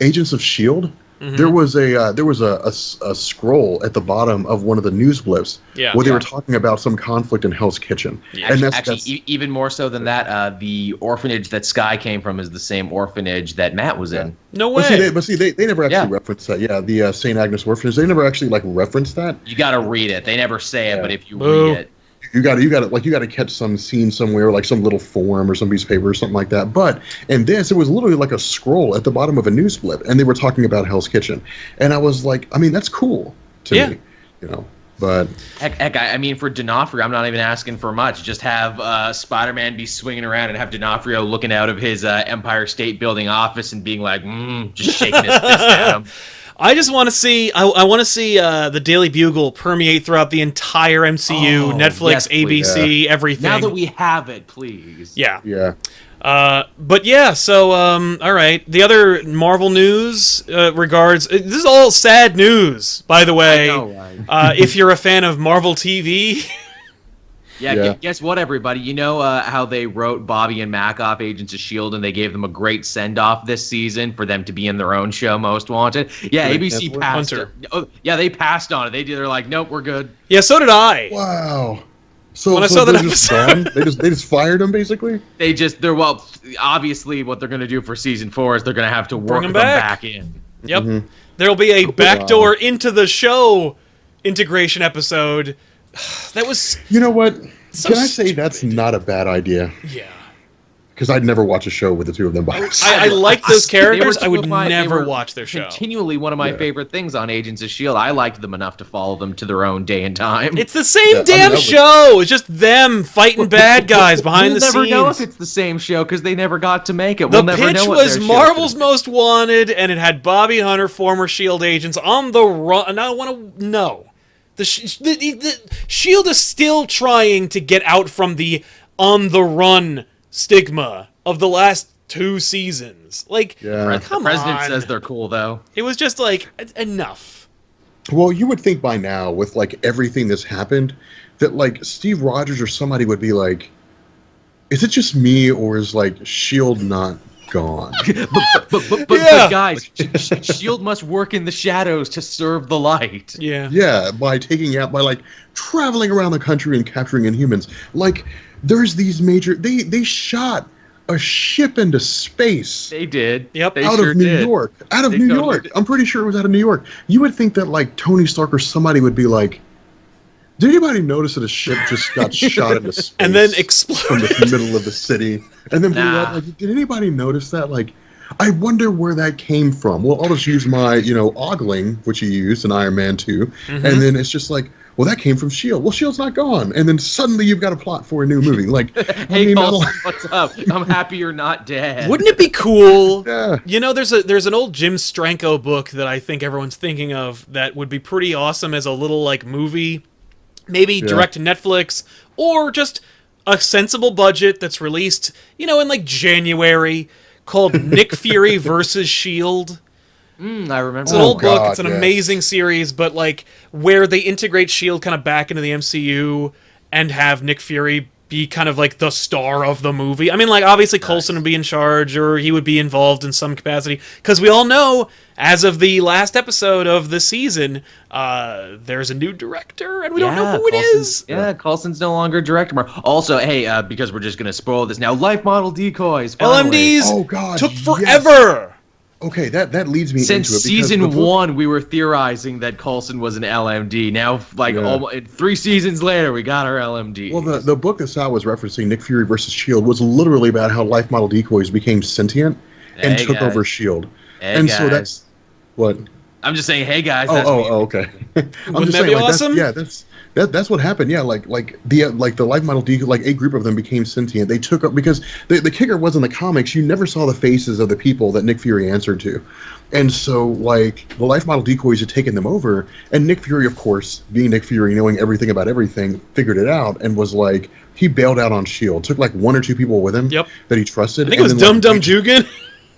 Agents of S.H.I.E.L.D., there was a scroll at the bottom of one of the news blips where they were talking about some conflict in Hell's Kitchen. Yeah. And actually, even more so than that, the orphanage that Sky came from is the same orphanage that Matt was in. No way. But see, they never actually referenced that. Yeah, the St. Agnes orphanage. They never actually referenced that. You got to read it. They never say it, but if you read it. You got to catch some scene somewhere, like some little form or some piece of paper or something like that. But in this, it was literally like a scroll at the bottom of a news blip, and they were talking about Hell's Kitchen, and I was like, I mean, that's cool to me, But heck, I mean, for D'Onofrio, I'm not even asking for much. Just have Spider-Man be swinging around and have D'Onofrio looking out of his Empire State Building office and being like, just shaking his fist at him. I just want to see. I want to see the Daily Bugle permeate throughout the entire MCU, Netflix, ABC, everything. Now that we have it, please. Yeah. Yeah. But yeah. So all right. The other Marvel news regards. This is all sad news, by the way. I know, right? If you're a fan of Marvel TV. Yeah, guess what, everybody? You know how they wrote Bobby and Mac off Agents of S.H.I.E.L.D. and they gave them a great send-off this season for them to be in their own show, Most Wanted? Yeah, ABC passed it. Oh, yeah, they passed on it. They're like, nope, we're good. Yeah, so did I. Wow. So when I saw that episode, they just fired them, basically? Obviously what they're going to do for season 4 is they're going to have to work them back in. Yep. Mm-hmm. There'll be a backdoor into the show integration episode. That was... You know what? So Can I say that's not a bad idea? Yeah. Because I'd never watch a show with the two of them by themselves. I like those characters. I would never watch their show. Continually one of my favorite things on Agents of S.H.I.E.L.D. I liked them enough to follow them to their own day and time. It's the same show. It's just them fighting bad guys behind the scenes. We'll never know if it's the same show because they never got to make it. We'll never know what pitch was Marvel's Most Wanted, and it had Bobby Hunter, former S.H.I.E.L.D. agents, on the run. And I want to know. The S.H.I.E.L.D. is still trying to get out from the on-the-run stigma of the last 2 seasons. Come on. The president says they're cool, though. It was just, enough. Well, you would think by now, with, everything that's happened, that, Steve Rogers or somebody would be like, is it just me, or is, S.H.I.E.L.D. not gone? but guys, S.H.I.E.L.D. must work in the shadows to serve the light. Yeah, by traveling around the country and capturing Inhumans. There's these major... They shot a ship into space. They did. Yep. Out of New York. Out of New York. I'm pretty sure it was out of New York. You would think that, Tony Stark or somebody would be like, did anybody notice that a ship just got shot into space? And then exploded. From the middle of the city. And then blew up. Did anybody notice that? I wonder where that came from. Well, I'll just use my, ogling, which he used in Iron Man 2. Mm-hmm. And then it's just well, that came from S.H.I.E.L.D. Well, S.H.I.E.L.D.'s not gone. And then suddenly you've got a plot for a new movie. Hey, Coulson, what's up? I'm happy you're not dead. Wouldn't it be cool? Yeah. There's an old Jim Stranko book that I think everyone's thinking of that would be pretty awesome as a little, movie. Maybe direct to Netflix, or just a sensible budget that's released, in January, called Nick Fury versus S.H.I.E.L.D. I remember. It's an old book. It's an amazing series, but where they integrate S.H.I.E.L.D. kind of back into the MCU and have Nick Fury be kind of the star of the movie. I mean, obviously Coulson would be in charge, or he would be involved in some capacity, because we all know, as of the last episode of the season, there's a new director, and we don't know who it is. Yeah, Coulson's no longer director. Also, hey, because we're just going to spoil this now, life model decoys. Finally. LMDs took forever. Okay, that leads me Since into it. Season 1, we were theorizing that Coulson was an LMD. Now, almost 3 seasons later, we got our LMD. Well, the book that Sal was referencing, Nick Fury versus S.H.I.E.L.D., was literally about how life model decoys became sentient and took over S.H.I.E.L.D. So that's... What? I'm just saying, hey, guys. Okay. Wouldn't that be awesome? That's what happened. Yeah, the life model decoy, a group of them became sentient. They took up, because the kicker was in the comics, you never saw the faces of the people that Nick Fury answered to. And so, the life model decoys had taken them over, and Nick Fury, of course, being Nick Fury, knowing everything about everything, figured it out and was he bailed out on S.H.I.E.L.D. Took 1 or 2 people with him that he trusted. I think it was Dum Dum Dugan.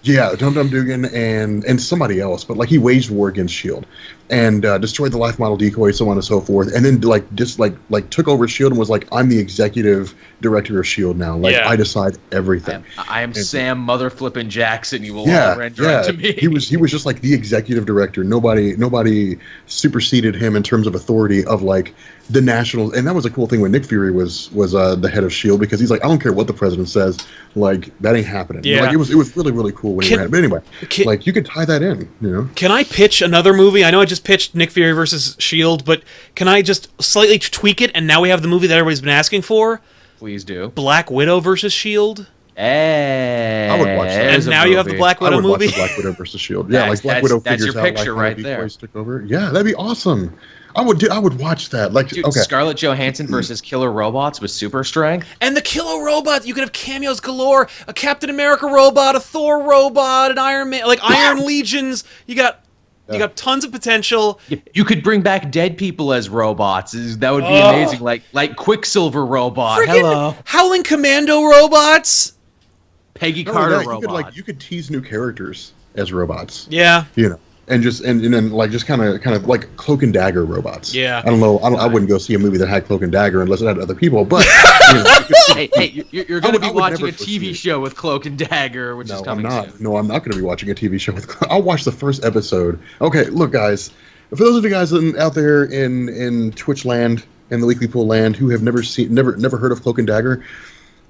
Yeah, Dum Dum Dugan and somebody else, but like he waged war against Shield, and destroyed the life model decoy, so on and so forth, and then like took over Shield and was like, I'm the executive director of Shield now. Like I decide everything. I am Sam Mother Flippin' Jackson. You will all render unto me. He was just like the executive director. Nobody superseded him in terms of authority of like the national. And that was a cool thing when Nick Fury was the head of Shield, because he's like, I don't care what the president says, like that ain't happening. Yeah. Like it was really, really cool when he ran it. But anyway, like you could tie that in, you know. Can I pitch another movie? I know I just pitched Nick Fury versus Shield, but can I just slightly tweak it, and now we have the movie that everybody's been asking for? Please do. Black Widow versus Shield. Hey, I would watch that. And now you have the Black Widow movie. Watch the Black Widow versus Shield. Yeah, like Black Widow figures out like right there. Took over. Yeah, that'd be awesome. I would watch that. Like, dude, okay. Scarlett Johansson versus killer robots with super strength. And the killer robot, you could have cameos galore. A Captain America robot, a Thor robot, an Iron Man, like Iron Legions. You got tons of potential. You could bring back dead people as robots. That would be amazing. Like Quicksilver robot. Hello. Howling Commando robots. Peggy Carter robot. You could tease new characters as robots. Yeah. You know. And then like just kind of like Cloak and Dagger robots. Yeah. I don't know. I wouldn't go see a movie that had Cloak and Dagger unless it had other people. But you're going to be watching a TV show with Cloak and Dagger, which is coming soon. No, I'm not going to be watching a TV show with. I'll watch the first episode. Okay, look, guys. For those of you guys out there in Twitch land and the Weekly Pool land who have never heard of Cloak and Dagger.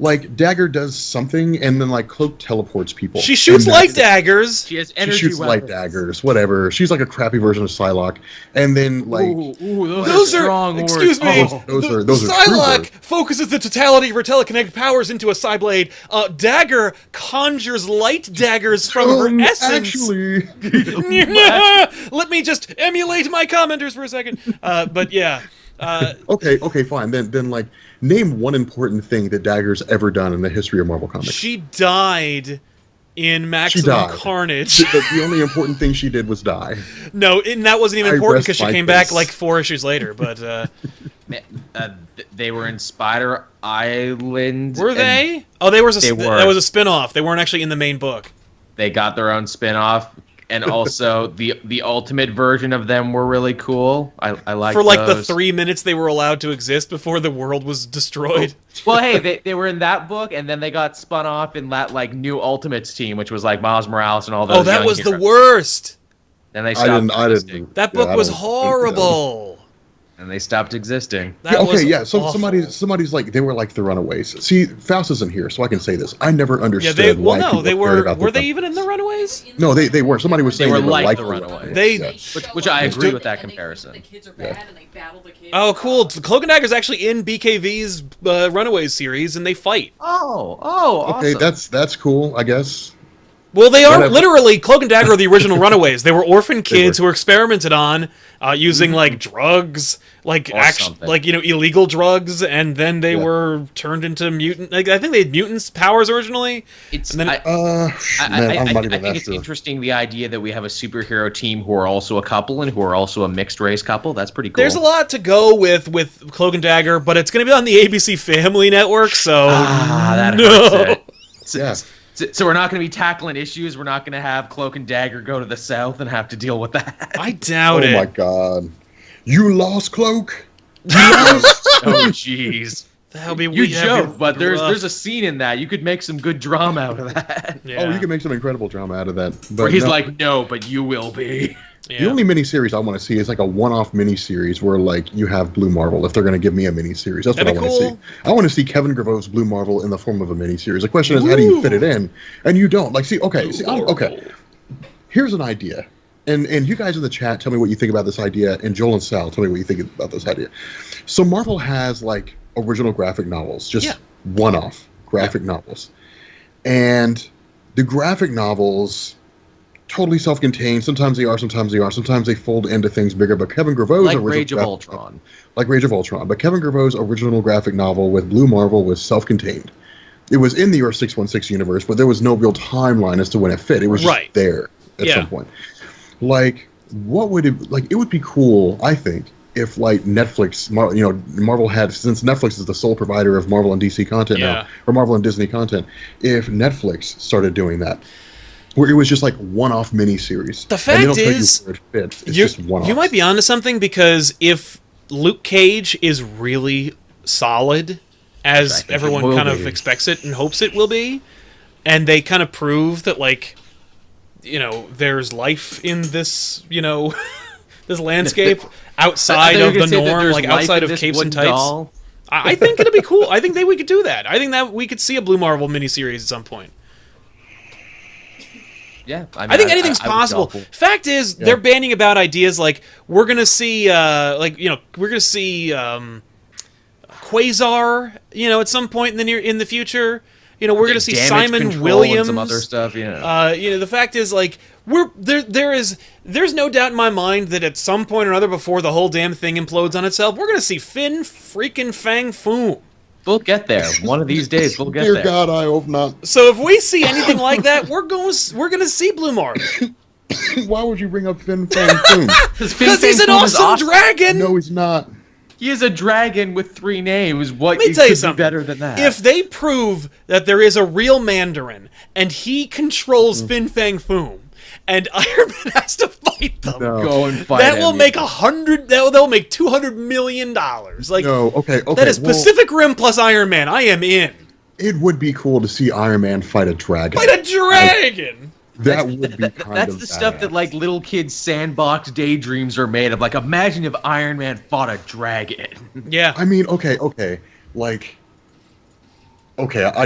Like, Dagger does something, and then, like, Cloak teleports people. She shoots light daggers. She has energy She shoots light daggers, whatever. She's like a crappy version of Psylocke. And then, like... Those are strong words. Excuse me. Those are Psylocke focuses the totality of her telekinetic powers into a Psyblade. Dagger conjures light daggers from her essence. Actually... Let me just emulate my commenters for a second. But, yeah... Okay, fine. Then like name one important thing that Dagger's ever done in the history of Marvel Comics. She died in Maximum Carnage. The only important thing she did was die. No, and that wasn't even important because she came back like 4 issues later. But they were in Spider Island. Were they? Oh, that was a spinoff. They weren't actually in the main book. They got their own spinoff. And also, the ultimate version of them were really cool. I like for like those. the 3 minutes they were allowed to exist before the world was destroyed. Well, hey, they were in that book, and then they got spun off in that like new Ultimates team, which was like Miles Morales and all those. Oh, that was the worst. And they stopped existing. That book was horrible. And they stopped existing. So somebody's like, they were like the Runaways. See, Faust isn't here, so I can say this. I never understood why people cared about were they even in the Runaways? No, they were. Somebody was saying they were like the Runaways. Which I agree with that comparison. The kids are bad and they battle the kids. Oh, cool. Cloak and Dagger's actually in BKV's Runaways series, and they fight. Oh, awesome. Okay, that's cool, I guess. Well, they are literally Cloak and Dagger are the original Runaways. They were orphan kids who were experimented on using like drugs, like illegal drugs, and then they were turned into mutant. Like I think they had mutants powers originally. I think it's interesting the idea that we have a superhero team who are also a couple and who are also a mixed race couple. That's pretty cool. There's a lot to go with Cloak and Dagger, but it's going to be on the ABC Family Network, so that hurts it. So we're not going to be tackling issues. We're not going to have Cloak and Dagger go to the South and have to deal with that. I doubt it. Oh my God, you lost Cloak. You lost. Oh jeez. That'll be you joke, but there's a scene in that. You could make some good drama out of that. Yeah. Oh, you can make some incredible drama out of that. But where he's like, no, but you will be. Yeah. The only miniseries I want to see is like a one-off miniseries where like you have Blue Marvel. If they're going to give me a miniseries, that's what I want to see. I want to see Kevin Graveau's Blue Marvel in the form of a miniseries. The question is, how do you fit it in? And you don't. Like, okay. Here's an idea, and you guys in the chat, tell me what you think about this idea. And Joel and Sal, tell me what you think about this idea. So Marvel has like original graphic novels, just one-off graphic novels, and the graphic novels. Totally self-contained. Sometimes they are, sometimes they are. Sometimes they fold into things bigger. But Kevin Graveau's original Rage of Ultron. Like Rage of Ultron. But Kevin Graveau's original graphic novel with Blue Marvel was self-contained. It was in the Earth 616 universe, but there was no real timeline as to when it fit. It was just there at some point. Like, what would it... Like, it would be cool, I think, if, like, Netflix... Marvel had... Since Netflix is the sole provider of Marvel and DC content now, or Marvel and Disney content, if Netflix started doing that. where it was just like one-off miniseries. The fact and they don't is, tell you where it fits. It's just one-offs. You might be onto something, because if Luke Cage is really solid, as everyone kind of expects it and hopes it will be, and they kind of prove that, like, you know, there's life in this, you know, this landscape outside of the norm, like outside of capes and tights. I think it'd be cool. I think we could do that. I think that we could see a Blue Marvel miniseries at some point. Yeah, I think anything's possible. Fact is, they're banning about ideas like we're gonna see, Quasar, you know, at some point in the future. You know, we're gonna see Simon Williams, and some other stuff. You know, the fact is, like, there's no doubt in my mind that at some point or another, before the whole damn thing implodes on itself, we're gonna see Fin freaking Fang Foom. We'll get there. One of these days, we'll get there. Dear God, I hope not. So if we see anything like that, we're gonna see Blue Marvel. Why would you bring up Fin Fang Foom? Because he's an awesome dragon. No, he's not. He is a dragon with 3 names. What? Let me tell you something. Better than that. If they prove that there is a real Mandarin and he controls Fin Fang Foom, and Iron Man has to fight them, go and fight. That will make They'll make $200 million. Like, no, okay. That is Pacific Rim plus Iron Man. I am in. It would be cool to see Iron Man fight a dragon. Fight a dragon. That would be kind of That's the stuff that, like, little kids' sandbox daydreams are made of. Like, imagine if Iron Man fought a dragon. Yeah. I mean, okay, I'd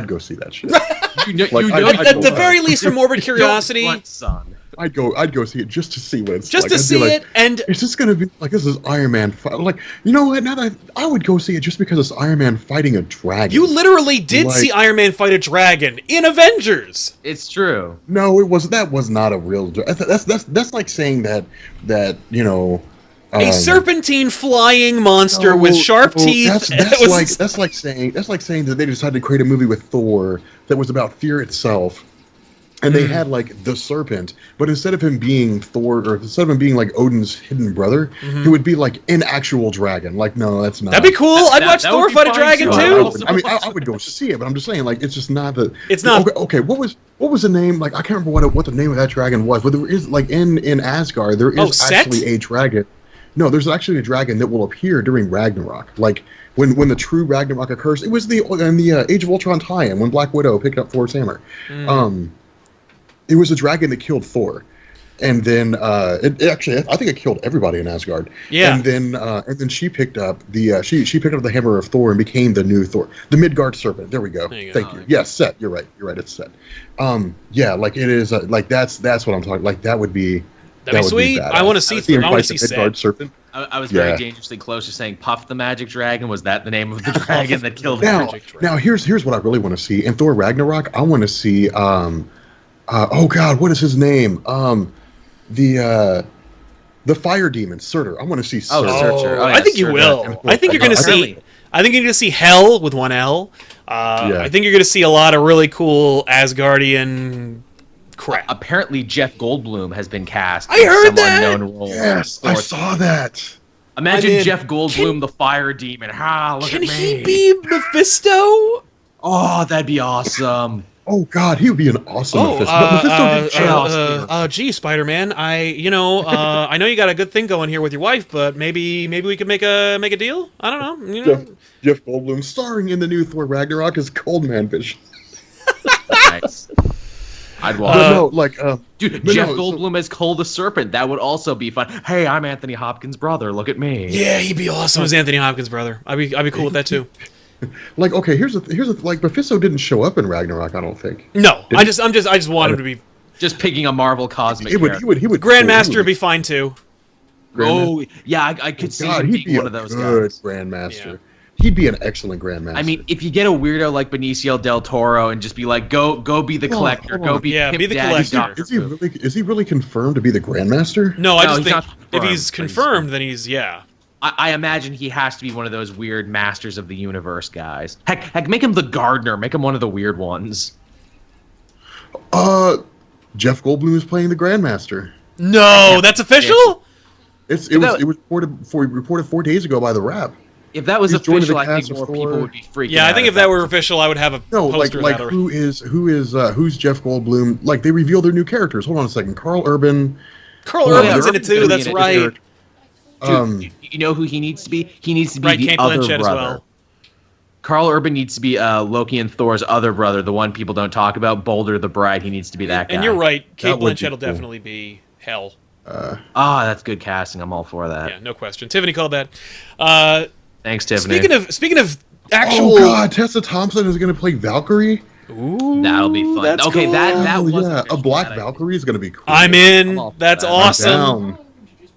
go see that shit. At the very least, for morbid curiosity. Son. I'd go see it just to see what it's just like. To see it, and it's just gonna be like, this is Iron Man. Like, you know what? Now that I would go see it just because it's Iron Man fighting a dragon. You literally did see Iron Man fight a dragon in Avengers. It's true. No, it was. That was not a real. That's like saying that you know. A serpentine flying monster with sharp teeth. That's like saying that they decided to create a movie with Thor that was about fear itself. And they had, like, the serpent, but instead of him being Thor, or instead of him being, like, Odin's hidden brother, it would be, like, an actual dragon. Like, no, that's not. That'd be cool. I'd watch Thor fight a dragon, too. I would go see it, but I'm just saying, like, it's just not the... It's not... Okay, what was the name? Like, I can't remember what the name of that dragon was, but there is, like, in Asgard, there is actually a dragon. No, there's actually a dragon that will appear during Ragnarok. Like, when the true Ragnarok occurs, it was in the Age of Ultron tie-in, when Black Widow picked up Thor's hammer. It was a dragon that killed Thor, and then it actually, I think it killed everybody in Asgard. Yeah. And then she picked up she picked up the hammer of Thor and became the new Thor, the Midgard serpent. There we go. Thank you. Yes, Set. You're right. It's Set. Yeah, like it is. Like that's what I'm talking. Like that would be. That'd be sweet. I want to see. I want to see Midgard serpent. I was very dangerously close to saying Puff the Magic Dragon. Was that the name of the dragon that killed the Magic Dragon? Now here's what I really want to see in Thor Ragnarok. I want to see. Oh God, what is his name? The fire demon, Surtur. I want to see Surtur. Surtur. I think you will. I think you're going to see. I think you're going to see Hell with one L. I think you're going to see a lot of really cool Asgardian crap. Apparently, Jeff Goldblum has been cast. I heard that. Unknown role. Yes, I saw that. Imagine Jeff Goldblum, the fire demon. Look at me. Can he be Mephisto? Oh, that'd be awesome. Oh God, he would be an awesome Mephisto. Gee, Spider-Man, I know you got a good thing going here with your wife, but maybe we could make a deal. I don't know. You know? Jeff Goldblum starring in the new Thor Ragnarok as Coldman Vision. Nice. I'd watch. Dude, Jeff Goldblum as Cole the Serpent. That would also be fun. Hey, I'm Anthony Hopkins' brother. Look at me. Yeah, he'd be awesome as Anthony Hopkins' brother. I'd be cool with that too. Like, okay, here's like Mephisto didn't show up in Ragnarok, I don't think. No, I just want him to be just picking a Marvel cosmic. He would Grandmaster would be fine too. Oh yeah, I could see him being one of those guys. Grandmaster. Yeah. He'd be an excellent Grandmaster. I mean, if you get a weirdo like Benicio del Toro and just be like, go be the collector, be the collector. Is he really confirmed to be the Grandmaster? No, I just think if he's confirmed, then he's I imagine he has to be one of those weird Masters of the Universe guys. Heck, make him the Gardener. Make him one of the weird ones. Jeff Goldblum is playing the Grandmaster. No, that's official. It was reported 4 days ago by The Wrap. If that was He's joining official, the I think cast of more Thor. people would be freaking out. Yeah, I think if that were official, I would have a poster of that already. who's Jeff Goldblum? Like, they reveal their new characters. Hold on a second. Carl Urban. Carl Urban's in it too. That's right. Dude, you know who he needs to be? He needs to be the Kate other Blanchett brother. as well. Carl Urban needs to be Loki and Thor's other brother, the one people don't talk about, Boulder the Bride. He needs to be that guy. And you're right. Kate Blanchett will cool. definitely be Hell. That's good casting. I'm all for that. Yeah, no question. Tiffany called that. Thanks, Tiffany. Speaking of actual. Oh God, Tessa Thompson is going to play Valkyrie. Ooh, that'll be fun. That's okay, cool. that was a black Valkyrie is going to be cool. I'm in. That's awesome.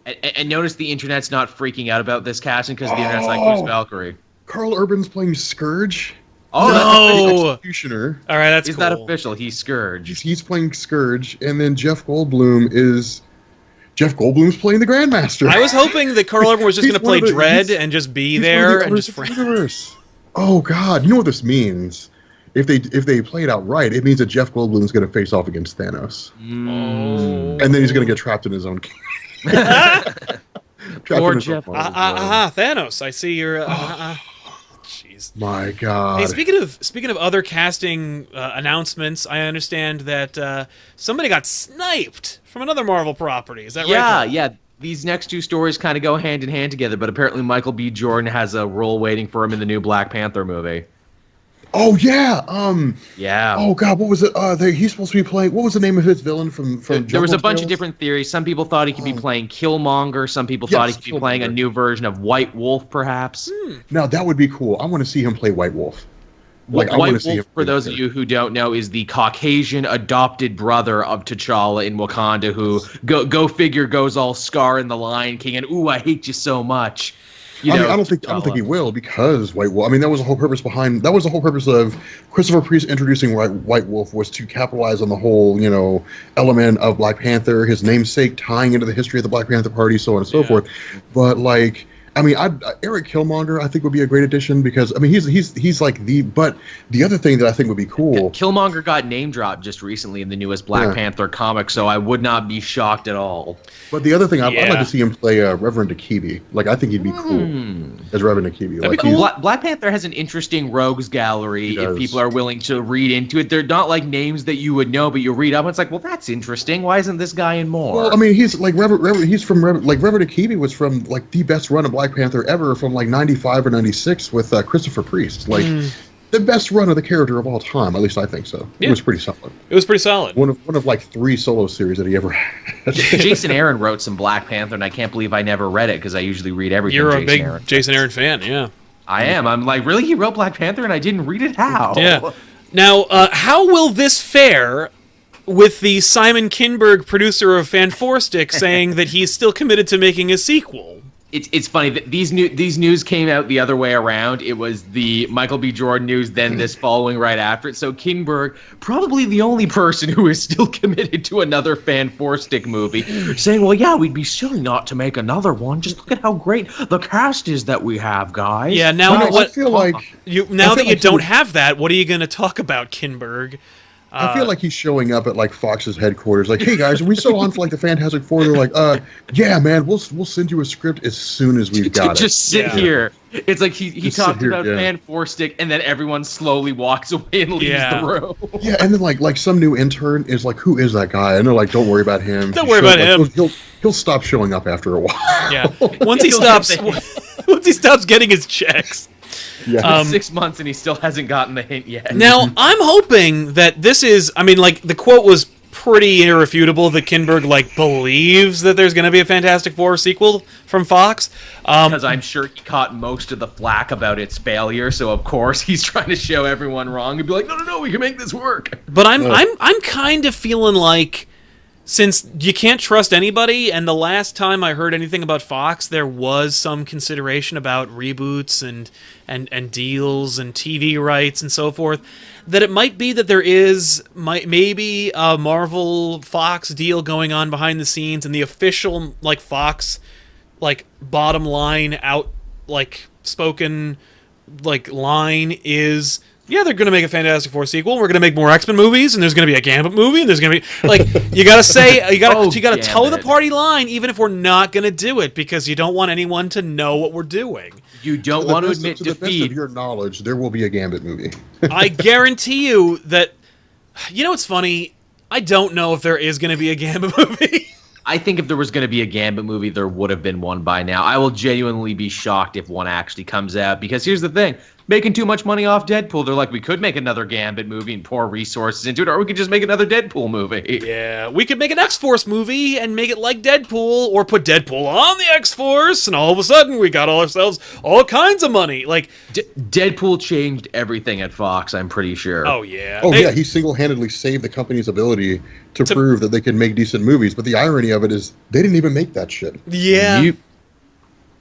And notice the internet's not freaking out about this casting because the internet's like, who's Valkyrie? Carl Urban's playing Scourge. Oh, no. Executioner. All right, that's Is cool. that official? He's Scourge. He's playing Scourge, and then Jeff Goldblum's playing the Grandmaster. I was hoping that Carl Urban was just going to play Dredd and just be there and just universe. Oh God, you know what this means? If they play it out right, it means that Jeff Goldblum's going to face off against Thanos, and then he's going to get trapped in his own. Poor Jeff. Thanos. I see your. Jeez. My God. Hey, speaking of other casting announcements, I understand that somebody got sniped from another Marvel property. Is that right? Yeah. These next two stories kind of go hand in hand together, but apparently Michael B. Jordan has a role waiting for him in the new Black Panther movie. Oh yeah. Yeah. Oh God, what was it? He's supposed to be playing. What was the name of his villain from? There was a bunch of different theories. Some people thought he could be playing Killmonger. Some people thought he could be playing a new version of White Wolf, perhaps. Now that would be cool. I want to see him play White Wolf. White Wolf, for those of you who don't know, is the Caucasian adopted brother of T'Challa in Wakanda, who go figure goes all Scar in the Lion King, and ooh, I hate you so much. I don't think he will, because White Wolf. I mean, that was the whole purpose of Christopher Priest introducing White Wolf, was to capitalize on the whole, element of Black Panther, his namesake, tying into the history of the Black Panther Party, so on and so forth. But Eric Killmonger, I think, would be a great addition, because he's like the. But the other thing that I think would be cool. Killmonger got name dropped just recently in the newest Black Panther comic, so I would not be shocked at all. But the other thing, I'd like to see him play Reverend Akibi. Like, I think he'd be cool as Reverend Akibi. That'd be cool. Black Panther has an interesting rogues gallery if people are willing to read into it. They're not like names that you would know, but you read up and it's like, well, that's interesting. Why isn't this guy in more? Well, I mean, he's like Reverend. He's from Reverend Akibi was from like the best run of Black Panther ever, from like 95 or 96 with Christopher Priest. Like the best run of the character of all time. At least I think so. Yeah. It was pretty solid. It was pretty solid. One of like 3 solo series that he ever had. Jason Aaron wrote some Black Panther, and I can't believe I never read it because I usually read everything. You're a big Jason Aaron fan, yeah. I am. I'm like, really? He wrote Black Panther, and I didn't read it? How? Yeah. Now, how will this fare with the Simon Kinberg, producer of Fan Four Stick, saying that he's still committed to making a sequel? It's funny that these news came out the other way around. It was the Michael B. Jordan news, then this following right after it. So Kinberg, probably the only person who is still committed to another Fan Four Stick movie, saying, well, yeah, we'd be silly not to make another one. Just look at how great the cast is that we have, guys. Yeah, now I feel like you don't have that, what are you going to talk about, Kinberg? I feel like he's showing up at like Fox's headquarters, like, "Hey guys, are we still on for like the Fantastic Four?" They're like, yeah, man, we'll send you a script as soon as we've got it." Just sit here. It's like he talked about Fan Four Stick, and then everyone slowly walks away and leaves the room. Yeah, and then like some new intern is like, "Who is that guy?" And they're like, "Don't worry about him. Don't worry about him. He'll stop showing up after a while." Yeah, once he stops getting his checks. Yeah. 6 months and he still hasn't gotten the hint yet. Now, I'm hoping that this is... I mean, like, the quote was pretty irrefutable that Kinberg, like, believes that there's going to be a Fantastic Four sequel from Fox. Because I'm sure he caught most of the flack about its failure, so of course he's trying to show everyone wrong and be like, no, we can make this work. But I'm kind of feeling like... Since you can't trust anybody, and the last time I heard anything about Fox, there was some consideration about reboots and deals and TV rights and so forth, that it might be that there is maybe a Marvel-Fox deal going on behind the scenes, and the official like Fox like bottom line out like spoken like line is Yeah, they're going to make a Fantastic Four sequel. We're going to make more X-Men movies, and there's going to be a Gambit movie, and there's going to be like you got to say you got to toe the party line, even if we're not going to do it, because you don't want anyone to know what we're doing. You don't want to admit defeat. To the best of your knowledge, there will be a Gambit movie. I guarantee you that. You know what's funny? I don't know if there is going to be a Gambit movie. I think if there was going to be a Gambit movie, there would have been one by now. I will genuinely be shocked if one actually comes out, because here's the thing. Making too much money off Deadpool, they're like, we could make another Gambit movie and pour resources into it, or we could just make another Deadpool movie. Yeah, we could make an X-Force movie and make it like Deadpool, or put Deadpool on the X-Force, and all of a sudden we got ourselves all kinds of money. Like Deadpool changed everything at Fox, I'm pretty sure. Oh, yeah. Yeah, he single-handedly saved the company's ability to prove that they can make decent movies, but the irony of it is they didn't even make that shit. Yeah.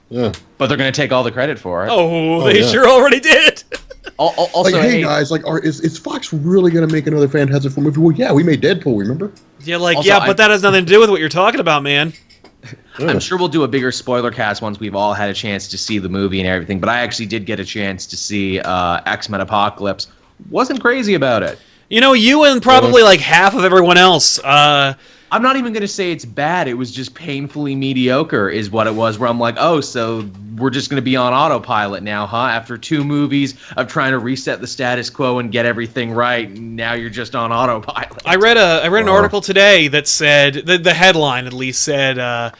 Yeah. But they're going to take all the credit for it. They sure already did. Also, like, hey guys, like, is Fox really going to make another Fantastic Four movie? Well, yeah, we made Deadpool, remember? Yeah, like, also, but that has nothing to do with what you're talking about, man. I'm sure we'll do a bigger spoiler cast once we've all had a chance to see the movie and everything, but I actually did get a chance to see X-Men Apocalypse. Wasn't crazy about it. You know, you and probably like half of everyone else. I'm not even going to say it's bad. It was just painfully mediocre is what it was, where I'm like, oh, so we're just going to be on autopilot now, huh? After 2 movies of trying to reset the status quo and get everything right, now you're just on autopilot. I read an article today that said, the headline at least said,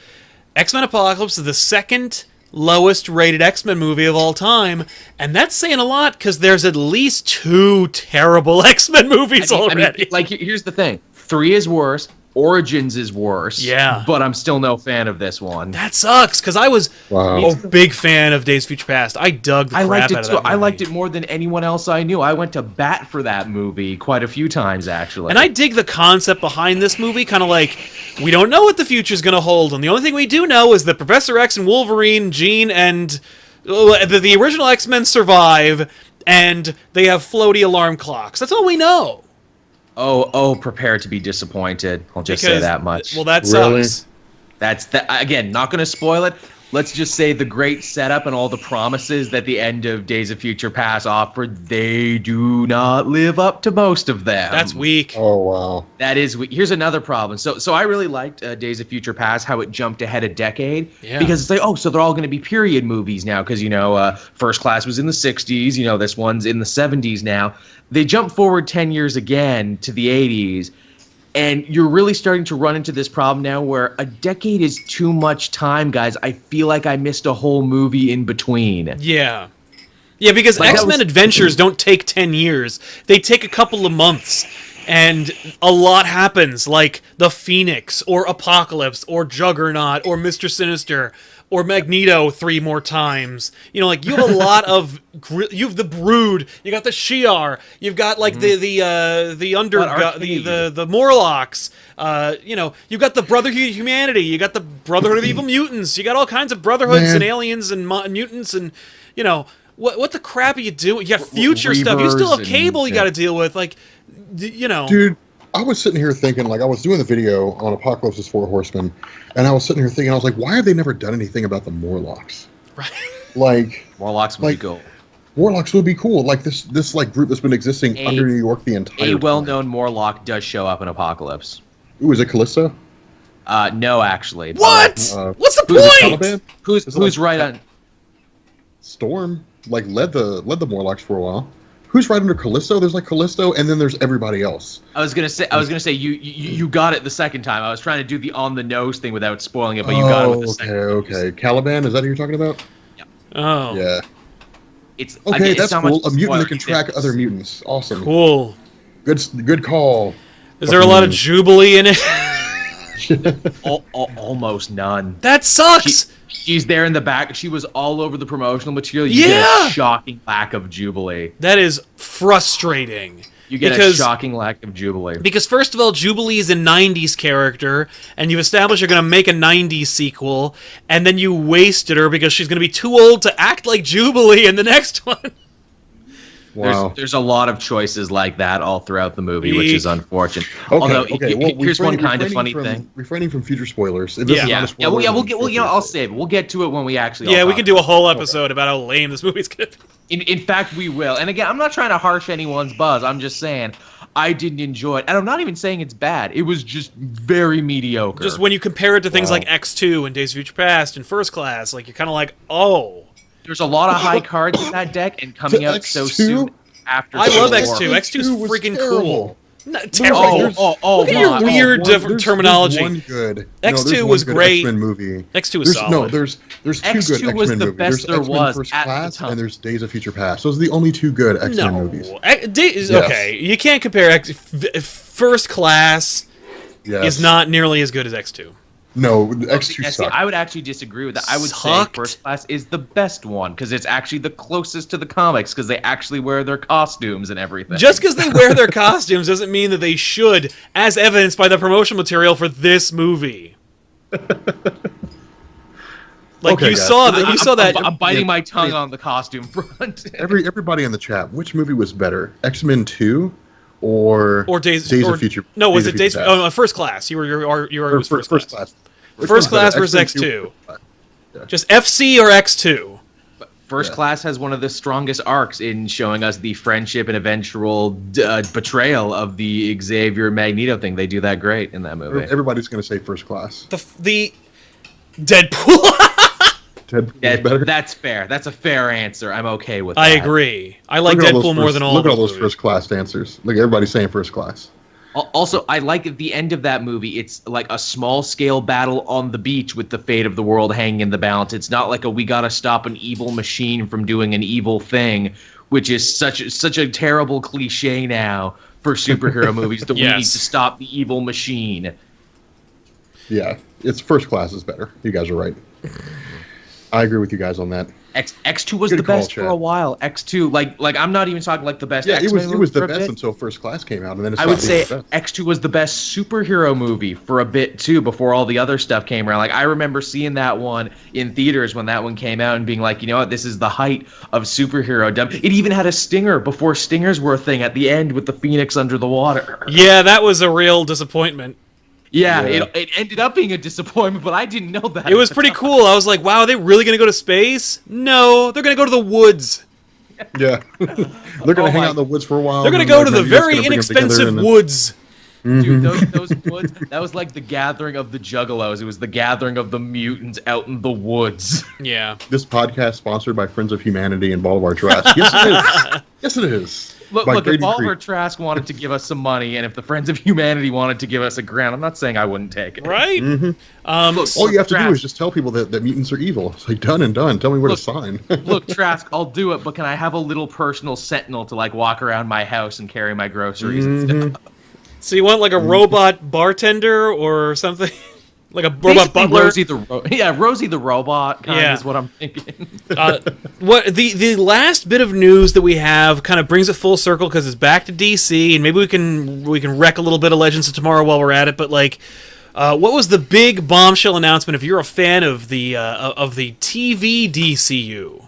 X-Men Apocalypse is the second lowest rated X-Men movie of all time, and that's saying a lot because there's at least 2 terrible X-Men movies already. Like, here's the thing. 3 is worse. Origins is worse. Yeah. But I'm still no fan of this one. That sucks, because I was a big fan of Days of Future Past. I dug the crap out of that movie. I liked it more than anyone else I knew. I went to bat for that movie quite a few times, actually. And I dig the concept behind this movie, kind of like, we don't know what the future's going to hold, and the only thing we do know is that Professor X and Wolverine, Jean, and the original X-Men survive, and they have floaty alarm clocks. That's all we know. Oh, prepare to be disappointed. I'll just say that much. Well, that sucks. That's again, not going to spoil it. Let's just say the great setup and all the promises that the end of Days of Future Past offered, they do not live up to most of them. That's weak. Oh, wow. That is weak. Here's another problem. So I really liked Days of Future Past, how it jumped ahead a decade. Yeah. Because it's like, oh, so they're all going to be period movies now. Because, First Class was in the 60s. This one's in the 70s now. They jump forward 10 years again to the 80s. And you're really starting to run into this problem now where a decade is too much time, guys. I feel like I missed a whole movie in between. Yeah. Yeah, because like X-Men Adventures don't take 10 years. They take a couple of months. And a lot happens, like the Phoenix, or Apocalypse, or Juggernaut, or Mr. Sinister, or Magneto 3 more times. You have a lot of... You have the Brood, you got the Shi'ar, you've got, like, the Morlocks, you've got the Brotherhood of Humanity, you got the Brotherhood of Evil Mutants, you got all kinds of Brotherhoods and aliens and mutants and, what the crap are you doing? You got future stuff, you still have Cable you got to deal with, like, Dude, I was sitting here thinking, like, I was doing the video on Apocalypse's 4 Horsemen, and I was sitting here thinking, I was like, why have they never done anything about the Morlocks? Right. Like... Morlocks would be cool. Morlocks would be cool. Like, this group that's been existing under New York the entire time. A well-known Morlock does show up in Apocalypse. Ooh, is it Callisto? No, actually. What? What's the point? Who's right on... Storm, like, led the Morlocks for a while. Who's right under Callisto? There's like Callisto, and then there's everybody else. I was gonna say you got it the second time. I was trying to do the on the nose thing without spoiling it, but you got it with the second. Okay. Caliban, is that who you're talking about? Yeah. Oh. Yeah. It's okay. It's that's cool. A mutant that can track other mutants. Awesome. Cool. Good call. Is there a lot of Jubilee in it? Almost none. That sucks. She's there in the back. She was all over the promotional material. You get a shocking lack of Jubilee. That is frustrating. You get a shocking lack of Jubilee. Because, first of all, Jubilee is a 90s character, and you've established you're going to make a 90s sequel, and then you wasted her because she's going to be too old to act like Jubilee in the next one. Wow. There's a lot of choices like that all throughout the movie, which is unfortunate. Okay, Although, here's one kind of funny thing. Refraining from future spoilers. We'll get. I'll save it. We'll get to it when we actually. Yeah, we can do a whole episode about how lame this movie's gonna be. In fact, we will. And again, I'm not trying to harsh anyone's buzz. I'm just saying I didn't enjoy it. And I'm not even saying it's bad. It was just very mediocre. Just when you compare it to things like X2 and Days of Future Past and First Class, like you're kind of like, oh. There's a lot of high cards in that deck and coming out so soon after. I love X2. X2's freaking cool. Terrible. Look at your weird terminology. There's one good. X2 was great. X-Men movie. X2 was solid. No, there's two good X-Men movies. Was the best there was First at Class, the time. and there's Days of Future Past. Those are the only two good X-Men movies. Okay, you can't compare First Class is not nearly as good as X2. No, X2 sucked. I would actually disagree with that. I would say First Class is the best one because it's actually the closest to the comics because they actually wear their costumes and everything. Just because they wear their costumes doesn't mean that they should, as evidenced by the promotional material for this movie. Like you saw that. I'm biting my tongue on the costume front. Everybody in the chat, which movie was better, X-Men 2 or Days of Future? No, was it Days? Oh, First Class. You were First Class. First Class versus X2. Just FC or X2. First Class has one of the strongest arcs in showing us the friendship and eventual betrayal of the Xavier Magneto thing. They do that great in that movie. Everybody's going to say First Class. The Deadpool. Better. That's fair. That's a fair answer. I'm okay with that. I agree. I like Deadpool more than all of those. Look at all those First Class answers. Look, everybody's saying First Class. Also, I like at the end of that movie, it's like a small-scale battle on the beach with the fate of the world hanging in the balance. It's not like we gotta stop an evil machine from doing an evil thing, which is such a terrible cliche now for superhero movies that we need to stop the evil machine. Yeah, it's First Class is better. You guys are right. I agree with you guys on that. X2 was the best for a while. X2, like I'm not even talking like the best. Yeah, it was the best until First Class came out, and then I would say X2 was the best superhero movie for a bit too, before all the other stuff came around. Like I remember seeing that one in theaters when that one came out, and being like, you know what, this is the height of superhero dumb. It even had a stinger before stingers were a thing at the end with the Phoenix under the water. Yeah, that was a real disappointment. Yeah, it ended up being a disappointment, but I didn't know that. It was pretty cool. I was like, wow, are they really going to go to space? No, they're going to go to the woods. Yeah. They're going to hang out in the woods for a while. They're going to go to the very inexpensive woods. Dude, those woods, that was like the gathering of the Juggalos. It was the gathering of the mutants out in the woods. Yeah. This podcast sponsored by Friends of Humanity and Bolivar Trask. Yes, it is. Yes, it is. Look, if Bolivar Trask wanted to give us some money, and if the Friends of Humanity wanted to give us a grant, I'm not saying I wouldn't take it. Right? Mm-hmm. All you have to do is just tell people that mutants are evil. It's like, done and done. Tell me where to sign. Look, Trask, I'll do it, but can I have a little personal sentinel to, like, walk around my house and carry my groceries and stuff? So you want, like, a robot bartender or something? Like a robot butler? Rosie the robot kind of is what I'm thinking. What the last bit of news that we have kind of brings it full circle because it's back to DC, and maybe we can wreck a little bit of Legends of Tomorrow while we're at it. But like, what was the big bombshell announcement? If you're a fan of the TV DCU.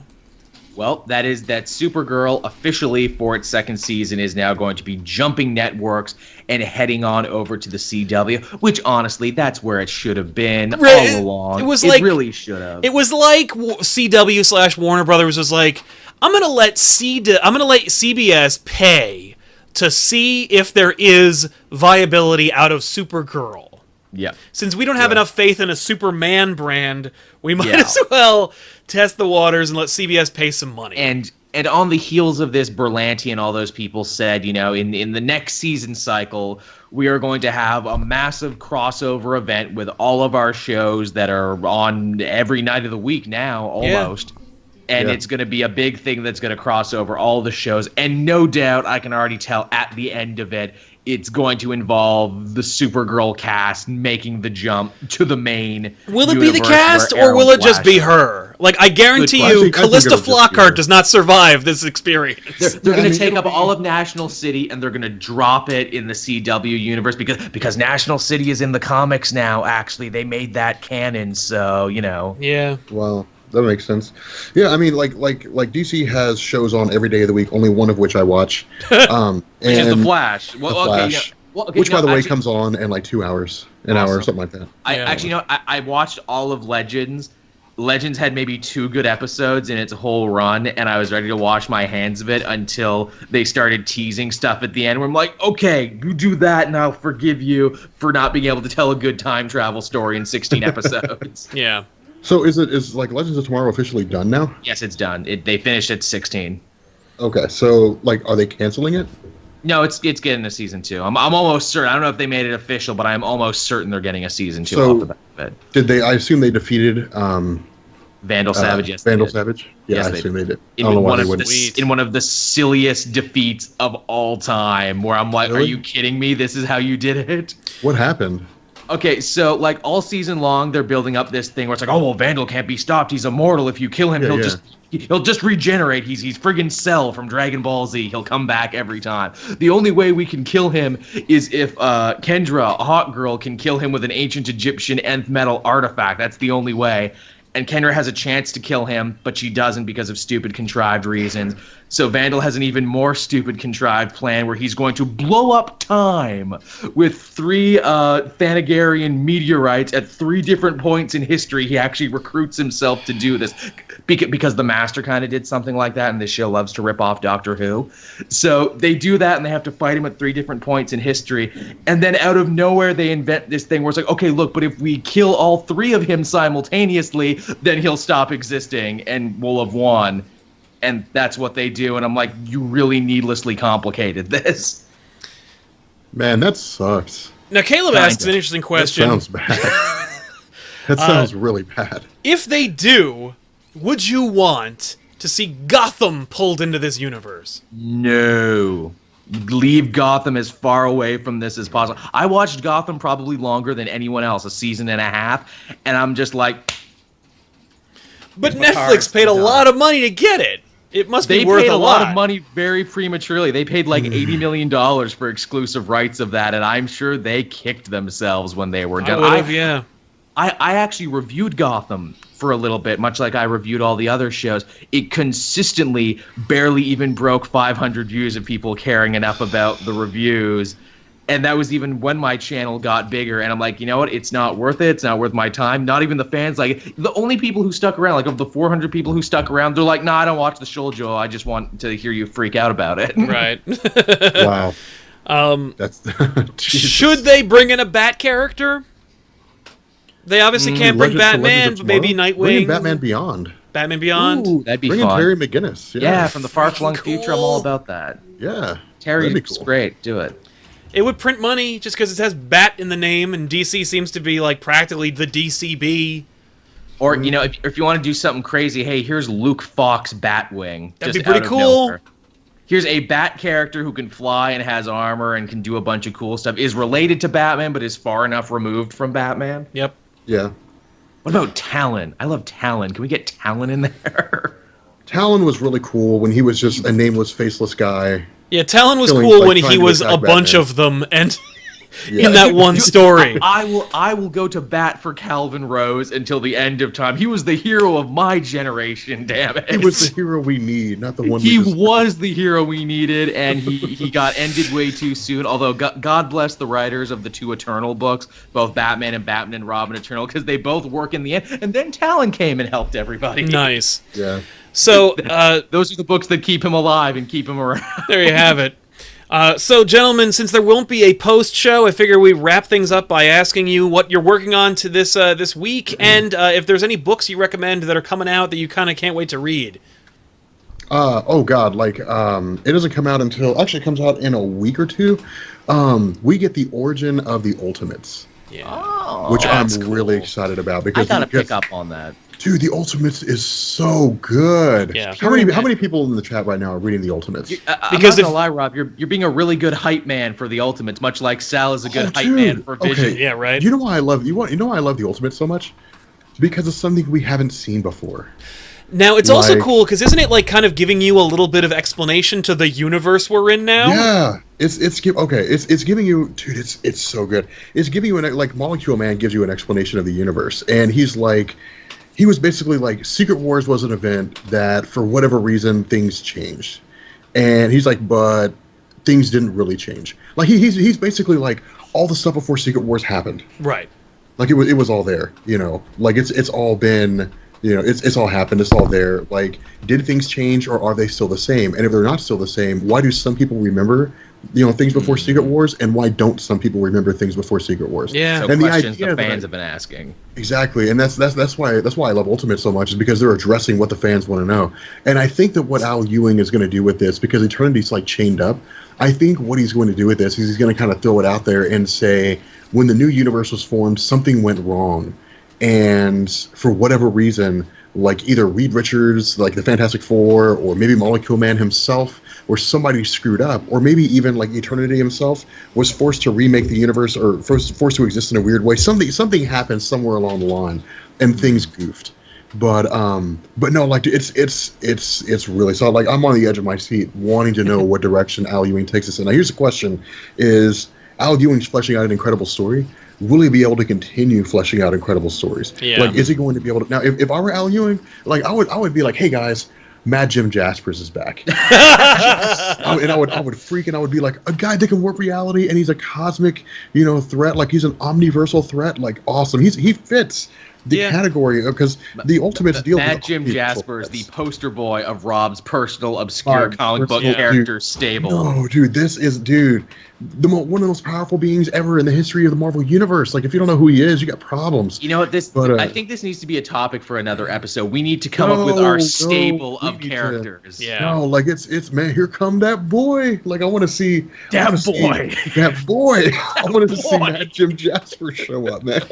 Well, that Supergirl officially for its second season is now going to be jumping networks and heading on over to the CW, which honestly, that's where it should have been all along. It really should have. It was like CW/Warner Brothers was like, I'm gonna let CBS pay to see if there is viability out of Supergirl. Yeah. Since we don't have enough faith in a Superman brand, we might as well test the waters and let CBS pay some money. And on the heels of this, Berlanti and all those people said, you know, in the next season cycle, we are going to have a massive crossover event with all of our shows that are on every night of the week now, almost. Yeah. And it's going to be a big thing that's going to cross over all the shows. And no doubt, I can already tell at the end of it, it's going to involve the Supergirl cast making the jump to the main. Will it be the cast, or will it just be her? Like, I guarantee you, Callista Flockhart does not survive this experience. They're going to take up all of National City, and they're going to drop it in the CW universe, because National City is in the comics now, actually. They made that canon, so, you know. Yeah. Well, that makes sense. Yeah, I mean, like DC has shows on every day of the week, only one of which I watch. Which is The Flash. The Flash. Which, by the way, comes on in like 2 hours, an hour, something like that. I watched all of Legends, Legends had maybe 2 good episodes in its whole run, and I was ready to wash my hands of it until they started teasing stuff at the end where I'm like, okay, you do that and I'll forgive you for not being able to tell a good time travel story in 16 episodes. Yeah. So is like Legends of Tomorrow officially done now? Yes, it's done. They finished at 16. Okay, so like, are they canceling it? No, it's getting a season 2. I'm almost certain. I don't know if they made it official, but I'm almost certain they're getting a season 2 off the back of it. Did they? I assume they defeated Vandal Savage. Yes, Vandal Savage. Yeah, yes, I assume they did. In one of the silliest defeats of all time, where I'm like, really? Are you kidding me? This is how you did it? What happened? Okay, so like all season long, they're building up this thing where it's like, oh well, Vandal can't be stopped. He's immortal. If you kill him, he'll just regenerate. He's friggin' Cell from Dragon Ball Z. He'll come back every time. The only way we can kill him is if Kendra, a hot girl, can kill him with an ancient Egyptian nth metal artifact. That's the only way. And Kendra has a chance to kill him, but she doesn't because of stupid contrived reasons. So Vandal has an even more stupid contrived plan where he's going to blow up time with 3 Thanagarian meteorites at 3 different points in history. He actually recruits himself to do this because the Master kind of did something like that, and this show loves to rip off Doctor Who. So they do that, and they have to fight him at 3 different points in history. And then out of nowhere, they invent this thing where it's like, okay, look, but if we kill all 3 of him simultaneously, then he'll stop existing, and we'll have won. And that's what they do, and I'm like, you really needlessly complicated this. Man, that sucks. Now, Caleb asks an interesting question. That sounds bad. That sounds really bad. If they do, would you want to see Gotham pulled into this universe? No. Leave Gotham as far away from this as possible. I watched Gotham probably longer than anyone else, a season and a half, and I'm just like... But Netflix paid a lot of money to get it. It must be worth a lot. They paid a lot of money very prematurely. They paid like $80 million for exclusive rights of that, and I'm sure they kicked themselves when they were done. I actually reviewed Gotham for a little bit, much like I reviewed all the other shows. It consistently barely even broke 500 views of people caring enough about the reviews. And that was even when my channel got bigger. And I'm like, you know what? It's not worth it. It's not worth my time. Not even the fans. Like, the only people who stuck around, like of the 400 people who stuck around, they're like, nah, I don't watch the show, Joe. I just want to hear you freak out about it. Right. Wow. That's should they bring in a Bat character? They obviously can't bring Batman, but maybe Nightwing. Bring in Batman Beyond. Batman Beyond? Ooh, that'd be fun. Bring in Terry McGinnis. Yeah, from the far-flung future. I'm all about that. Yeah. Terry's cool. Great. Do it. It would print money just because it has Bat in the name, and DC seems to be like practically the DCB. Or, you know, if you want to do something crazy, hey, here's Luke Fox Batwing. That'd be pretty cool. Here's a Bat character who can fly and has armor and can do a bunch of cool stuff. Is related to Batman, but is far enough removed from Batman. Yep. Yeah. What about Talon? I love Talon. Can we get Talon in there? Talon was really cool when he was just a nameless, faceless guy. Yeah, Talon was cool when he was a bunch of them, and in that one story. I will go to bat for Calvin Rose until the end of time. He was the hero of my generation, damn it. He was the hero we need, not the one He was the hero we needed, and he got ended way too soon, although God bless the writers of the 2 Eternal books, both Batman and Robin Eternal, because they both work in the end, and then Talon came and helped everybody. Nice. Yeah. So those are the books that keep him alive and keep him around. There you have it. So, gentlemen, since there won't be a post-show, I figure we wrap things up by asking you what you're working on to this week, and if there's any books you recommend that are coming out that you kind of can't wait to read. Oh God, like it doesn't come out until actually it comes out in a week or 2. We get the origin of the Ultimates. Yeah. Which I'm really excited about because I gotta pick up on that. Dude, the Ultimates is so good. Yeah. How many people in the chat right now are reading the Ultimates? Because I'm not gonna lie, Rob, you're being a really good hype man for the Ultimates, much like Sal is a good hype man for Vision. Okay. Yeah, right. You know why I love you know why I love the Ultimates so much? Because it's something we haven't seen before. Now it's also cool because isn't it like kind of giving you a little bit of explanation to the universe we're in now? Yeah, it's giving you, dude. It's so good. It's giving you like Molecule Man gives you an explanation of the universe, and he was basically like Secret Wars was an event that for whatever reason things changed, and he's like, but things didn't really change. Like he's basically like all the stuff before Secret Wars happened. Right. Like it was all there, you know. Like it's all been You know, it's all happened. It's all there. Like, did things change, or are they still the same? And if they're not still the same, why do some people remember, things before Secret Wars, and why don't some people remember things before Secret Wars? Yeah, so and questions the fans have been asking. Exactly, and that's why I love Ultimate so much, is because they're addressing what the fans want to know. And I think that what Al Ewing is going to do with this, because Eternity's like chained up, I think what he's going to do with this is he's going to kind of throw it out there and say, when the new universe was formed, something went wrong. And for whatever reason, like either Reed Richards, like the Fantastic Four, or maybe Molecule Man himself, or somebody screwed up, or maybe even like Eternity himself was forced to remake the universe, or forced to exist in a weird way. Something happened somewhere along the line, and things goofed. But no, like it's really solid. Like, I'm on the edge of my seat, wanting to know what direction Al Ewing takes us in. Now, here's the question: is Al Ewing's fleshing out an incredible story? Will he be able to continue fleshing out incredible stories? Yeah. Like, is he going to be able to? Now, if I were Al Ewing, like I would be like, hey guys, Mad Jim Jaspers is back. And I would freak, and I would be like, a guy that can warp reality, and he's a cosmic, threat. Like, he's an omniversal threat. Like, awesome. He fits the category, because the Ultimates deal with Mad Jim Jaspers, the poster boy of Rob's personal obscure comic book character stable. No, dude, this is one of the most powerful beings ever in the history of the Marvel Universe. Like, if you don't know who he is, you got problems. You know what? I think this needs to be a topic for another episode. We need to come up with our stable of characters. No, like it's man, here come that boy. Like, I want to see that boy. I want to see Mad Jim Jasper show up, man.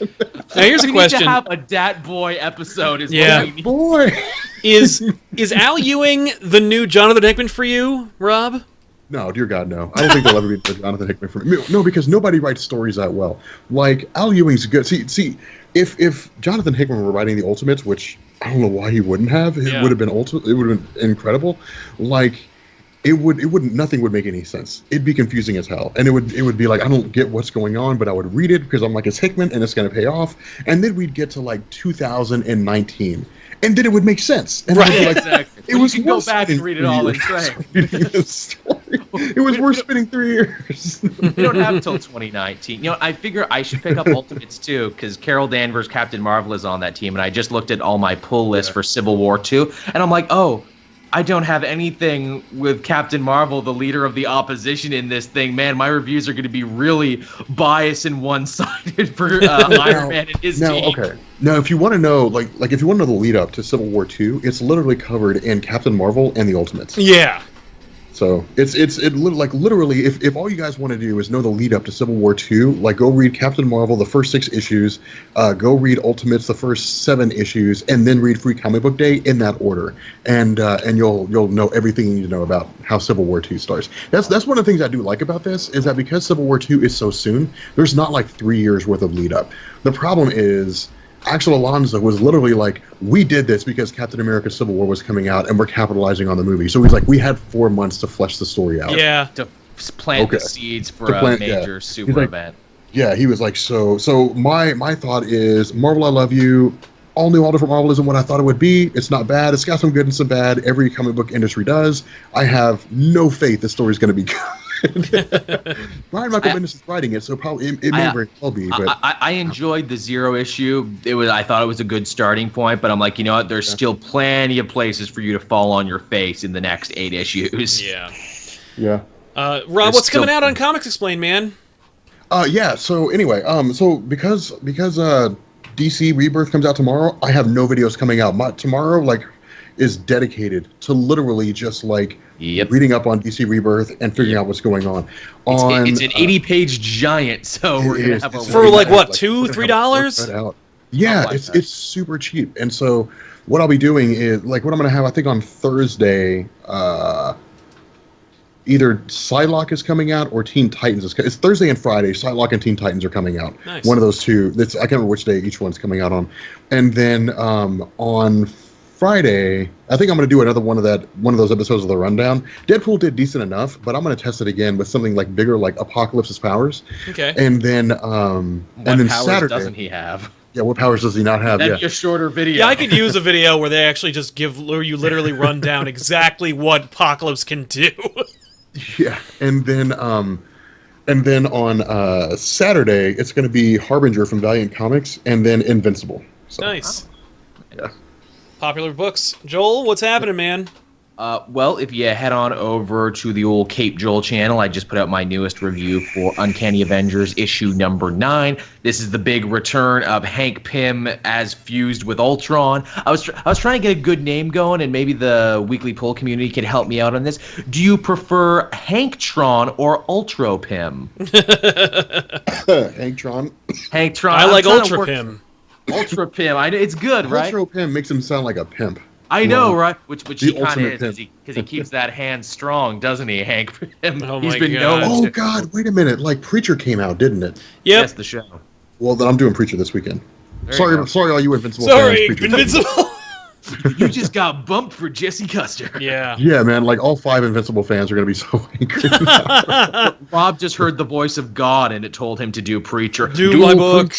Now, here's a question. We need to have a Dat Boy episode. Boy. Is Al Ewing the new Jonathan Hickman for you, Rob? No, dear God, no. I don't think there'll ever be Jonathan Hickman for me. No, because nobody writes stories that well. Like, Al Ewing's good. See, if Jonathan Hickman were writing the Ultimates, which I don't know why he wouldn't have, it would have been It would have been incredible. Like, nothing would make any sense. It'd be confusing as hell, and it would be like, I don't get what's going on, but I would read it because I'm like, it's Hickman, and it's going to pay off. And then we'd get to like 2019. And then it would make sense. And right, like, exactly. It was go back and read it all and say. It was worth spending 3 years. You don't have until 2019. I figure I should pick up Ultimates too, because Carol Danvers, Captain Marvel, is on that team, and I just looked at all my pull lists for Civil War 2, and I'm like, oh, I don't have anything with Captain Marvel, the leader of the opposition, in this thing. Man, my reviews are going to be really biased and one-sided for Iron Man and his team. Okay. Now, if you want to know, like if you want to know the lead up to Civil War 2, it's literally covered in Captain Marvel and the Ultimates. Yeah. So literally, if all you guys want to do is know the lead up to Civil War 2, like, go read Captain Marvel, the first 6 issues, go read Ultimates, the first 7 issues, and then read Free Comic Book Day in that order, and you'll know everything you need to know about how Civil War 2 starts. That's one of the things I do like about this, is that because Civil War 2 is so soon, there's not like 3 years worth of lead up. The problem is, Axel Alonso was literally like, we did this because Captain America Civil War was coming out, and we're capitalizing on the movie. So he's like, we had 4 months to flesh the story out. Yeah. To plant the seeds for a major super event. Yeah, he was like, so my thought is, Marvel, I love you. All new, all different Marvel isn't what I thought it would be. It's not bad. It's got some good and some bad. Every comic book industry does. I have no faith this story's going to be good. Brian Michael Bendis is writing it, so probably it may very well be. But I enjoyed the 0 issue. I thought it was a good starting point, but I'm like, you know what? There's still plenty of places for you to fall on your face in the next 8 issues. Yeah. Yeah. Rob, what's coming out on Comics Explained, man? So anyway, so because DC Rebirth comes out tomorrow, I have no videos coming out. Tomorrow, is dedicated to literally just reading up on DC Rebirth and figuring out what's going on. It's an 80-page giant, so we're gonna have for what, $2-3? Yeah, it's super cheap. And so what I'll be doing is what I'm gonna have, I think on Thursday, either Psylocke is coming out or Teen Titans is. It's Thursday and Friday. Psylocke and Teen Titans are coming out. Nice. One of those two. I can't remember which day each one's coming out on. And then on Friday, I think I'm going to do another one of those episodes of the Rundown. Deadpool did decent enough, but I'm going to test it again with something bigger, like Apocalypse's powers. Okay. And then powers Saturday, doesn't he have? Yeah, what powers does he not have? That'd be a shorter video. Yeah, I could use a video where they actually just where you literally run down exactly what Apocalypse can do. Yeah, and then on Saturday it's going to be Harbinger from Valiant Comics, and then Invincible. So, nice. Yeah. Popular books. Joel, what's happening, man? Well, if you head on over to the old Cape Joel channel, I just put out my newest review for Uncanny Avengers issue number 9. This is the big return of Hank Pym as fused with Ultron. I was trying to get a good name going, and maybe the Weekly Pull community could help me out on this. Do you prefer Hanktron or Ultra Pym? Hanktron. Hanktron. I like Ultra Pym. Ultra Pym. It's good, right? Ultra Pym makes him sound like a pimp. I know, right? Which he kind of is, pimp. because he keeps that hand strong, doesn't he, Hank Pym? Oh He's my been God. known Oh to- God! Wait a minute. Like Preacher came out, didn't it? Yep. Yes, the show. Well, then I'm doing Preacher this weekend. There you go. Sorry, all you Invincible Sorry, fans. Preacher. Invincible. You just got bumped for Jesse Custer. Yeah. Yeah, man. Like all 5 Invincible fans are gonna be so angry. Rob just heard the voice of God, and it told him to do Preacher. Do my book.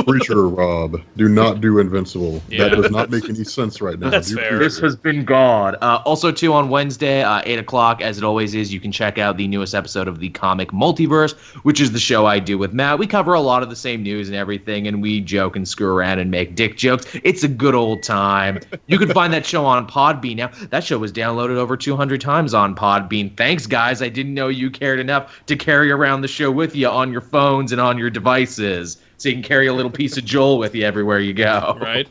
Preacher, Rob. Do not do Invincible. Yeah. That does not make any sense right now. That's Do fair. Preacher. This has been God. Also, too, on Wednesday, 8 o'clock, as it always is, you can check out the newest episode of the Comic Multiverse, which is the show I do with Matt. We cover a lot of the same news and everything, and we joke and screw around and make dick jokes. It's a good old time. You can find that show on Podbean now. That show was downloaded over 200 times on Podbean. Thanks, guys. I didn't know you cared enough to carry around the show with you on your phones and on your devices, so you can carry a little piece of Joel with you everywhere you go. Right.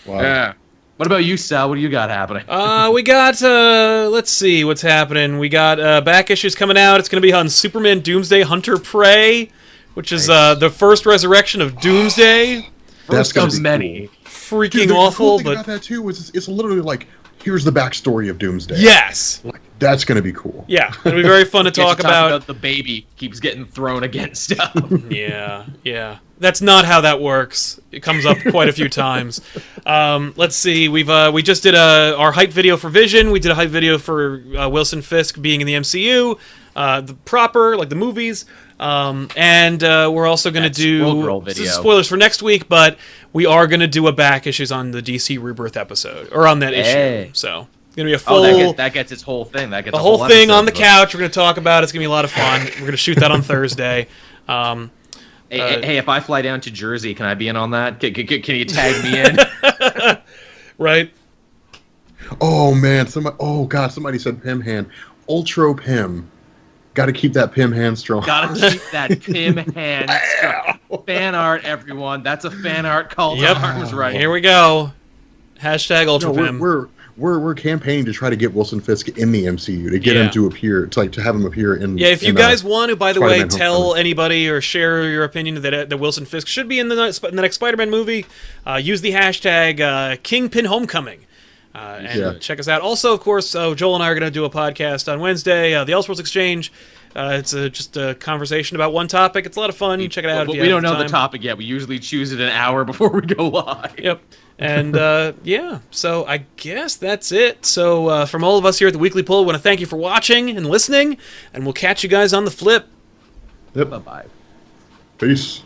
Wow. Yeah. What about you, Sal? What do you got happening? We got, let's see what's happening. We got back issues coming out. It's going to be on Superman Doomsday Hunter Prey, which is the first resurrection of Doomsday. That's gonna First be of many. cool. Freaking Dude, the awful, cool thing but about that too is it's literally like, here's the backstory of Doomsday. yes. Like, that's gonna be cool. Yeah, it'll be very fun to Get talk about. the baby keeps getting thrown against stuff. Yeah. That's not how that works. It comes up quite a few times. Let's see. We just did our hype video for Vision. We did a hype video for Wilson Fisk being in the MCU, the proper, like the movies. And we're also going to do Squirrel Girl this video. is spoilers for next week, but we are going to do a back issues on the DC Rebirth episode, or on that issue. So it's going to be a full. That gets its whole thing. That gets the a whole thing episode on the of it. couch. We're going to talk about. It's going to be a lot of fun. We're going to shoot that on Thursday. Hey, if I fly down to Jersey, can I be in on that? Can you tag me in? Right. Oh man, somebody said Pym hand. Ultra Pym. Got to keep that Pym hand strong. Gotta keep that Pym hand strong. Fan art, everyone. That's a fan art call to arms, right? Here we go. Hashtag Ultra Pym. We're campaigning to try to get Wilson Fisk in the MCU, to get him to appear, to have him appear in. Yeah, if you guys want to, by the way, Spider-Man tell Homecoming. anybody or share your opinion that Wilson Fisk should be in the next Spider-Man movie, use the hashtag Kingpin Homecoming. And check us out. Also, of course, Joel and I are going to do a podcast on Wednesday, the Elseworlds Exchange. It's just a conversation about one topic. It's a lot of fun. Check it out. But if you we have don't know time. the topic yet. We usually choose it an hour before we go live. Yep. And yeah, so I guess that's it. So from all of us here at the Weekly Pull, I want to thank you for watching and listening, and we'll catch you guys on the flip. Yep. Bye-bye. Peace.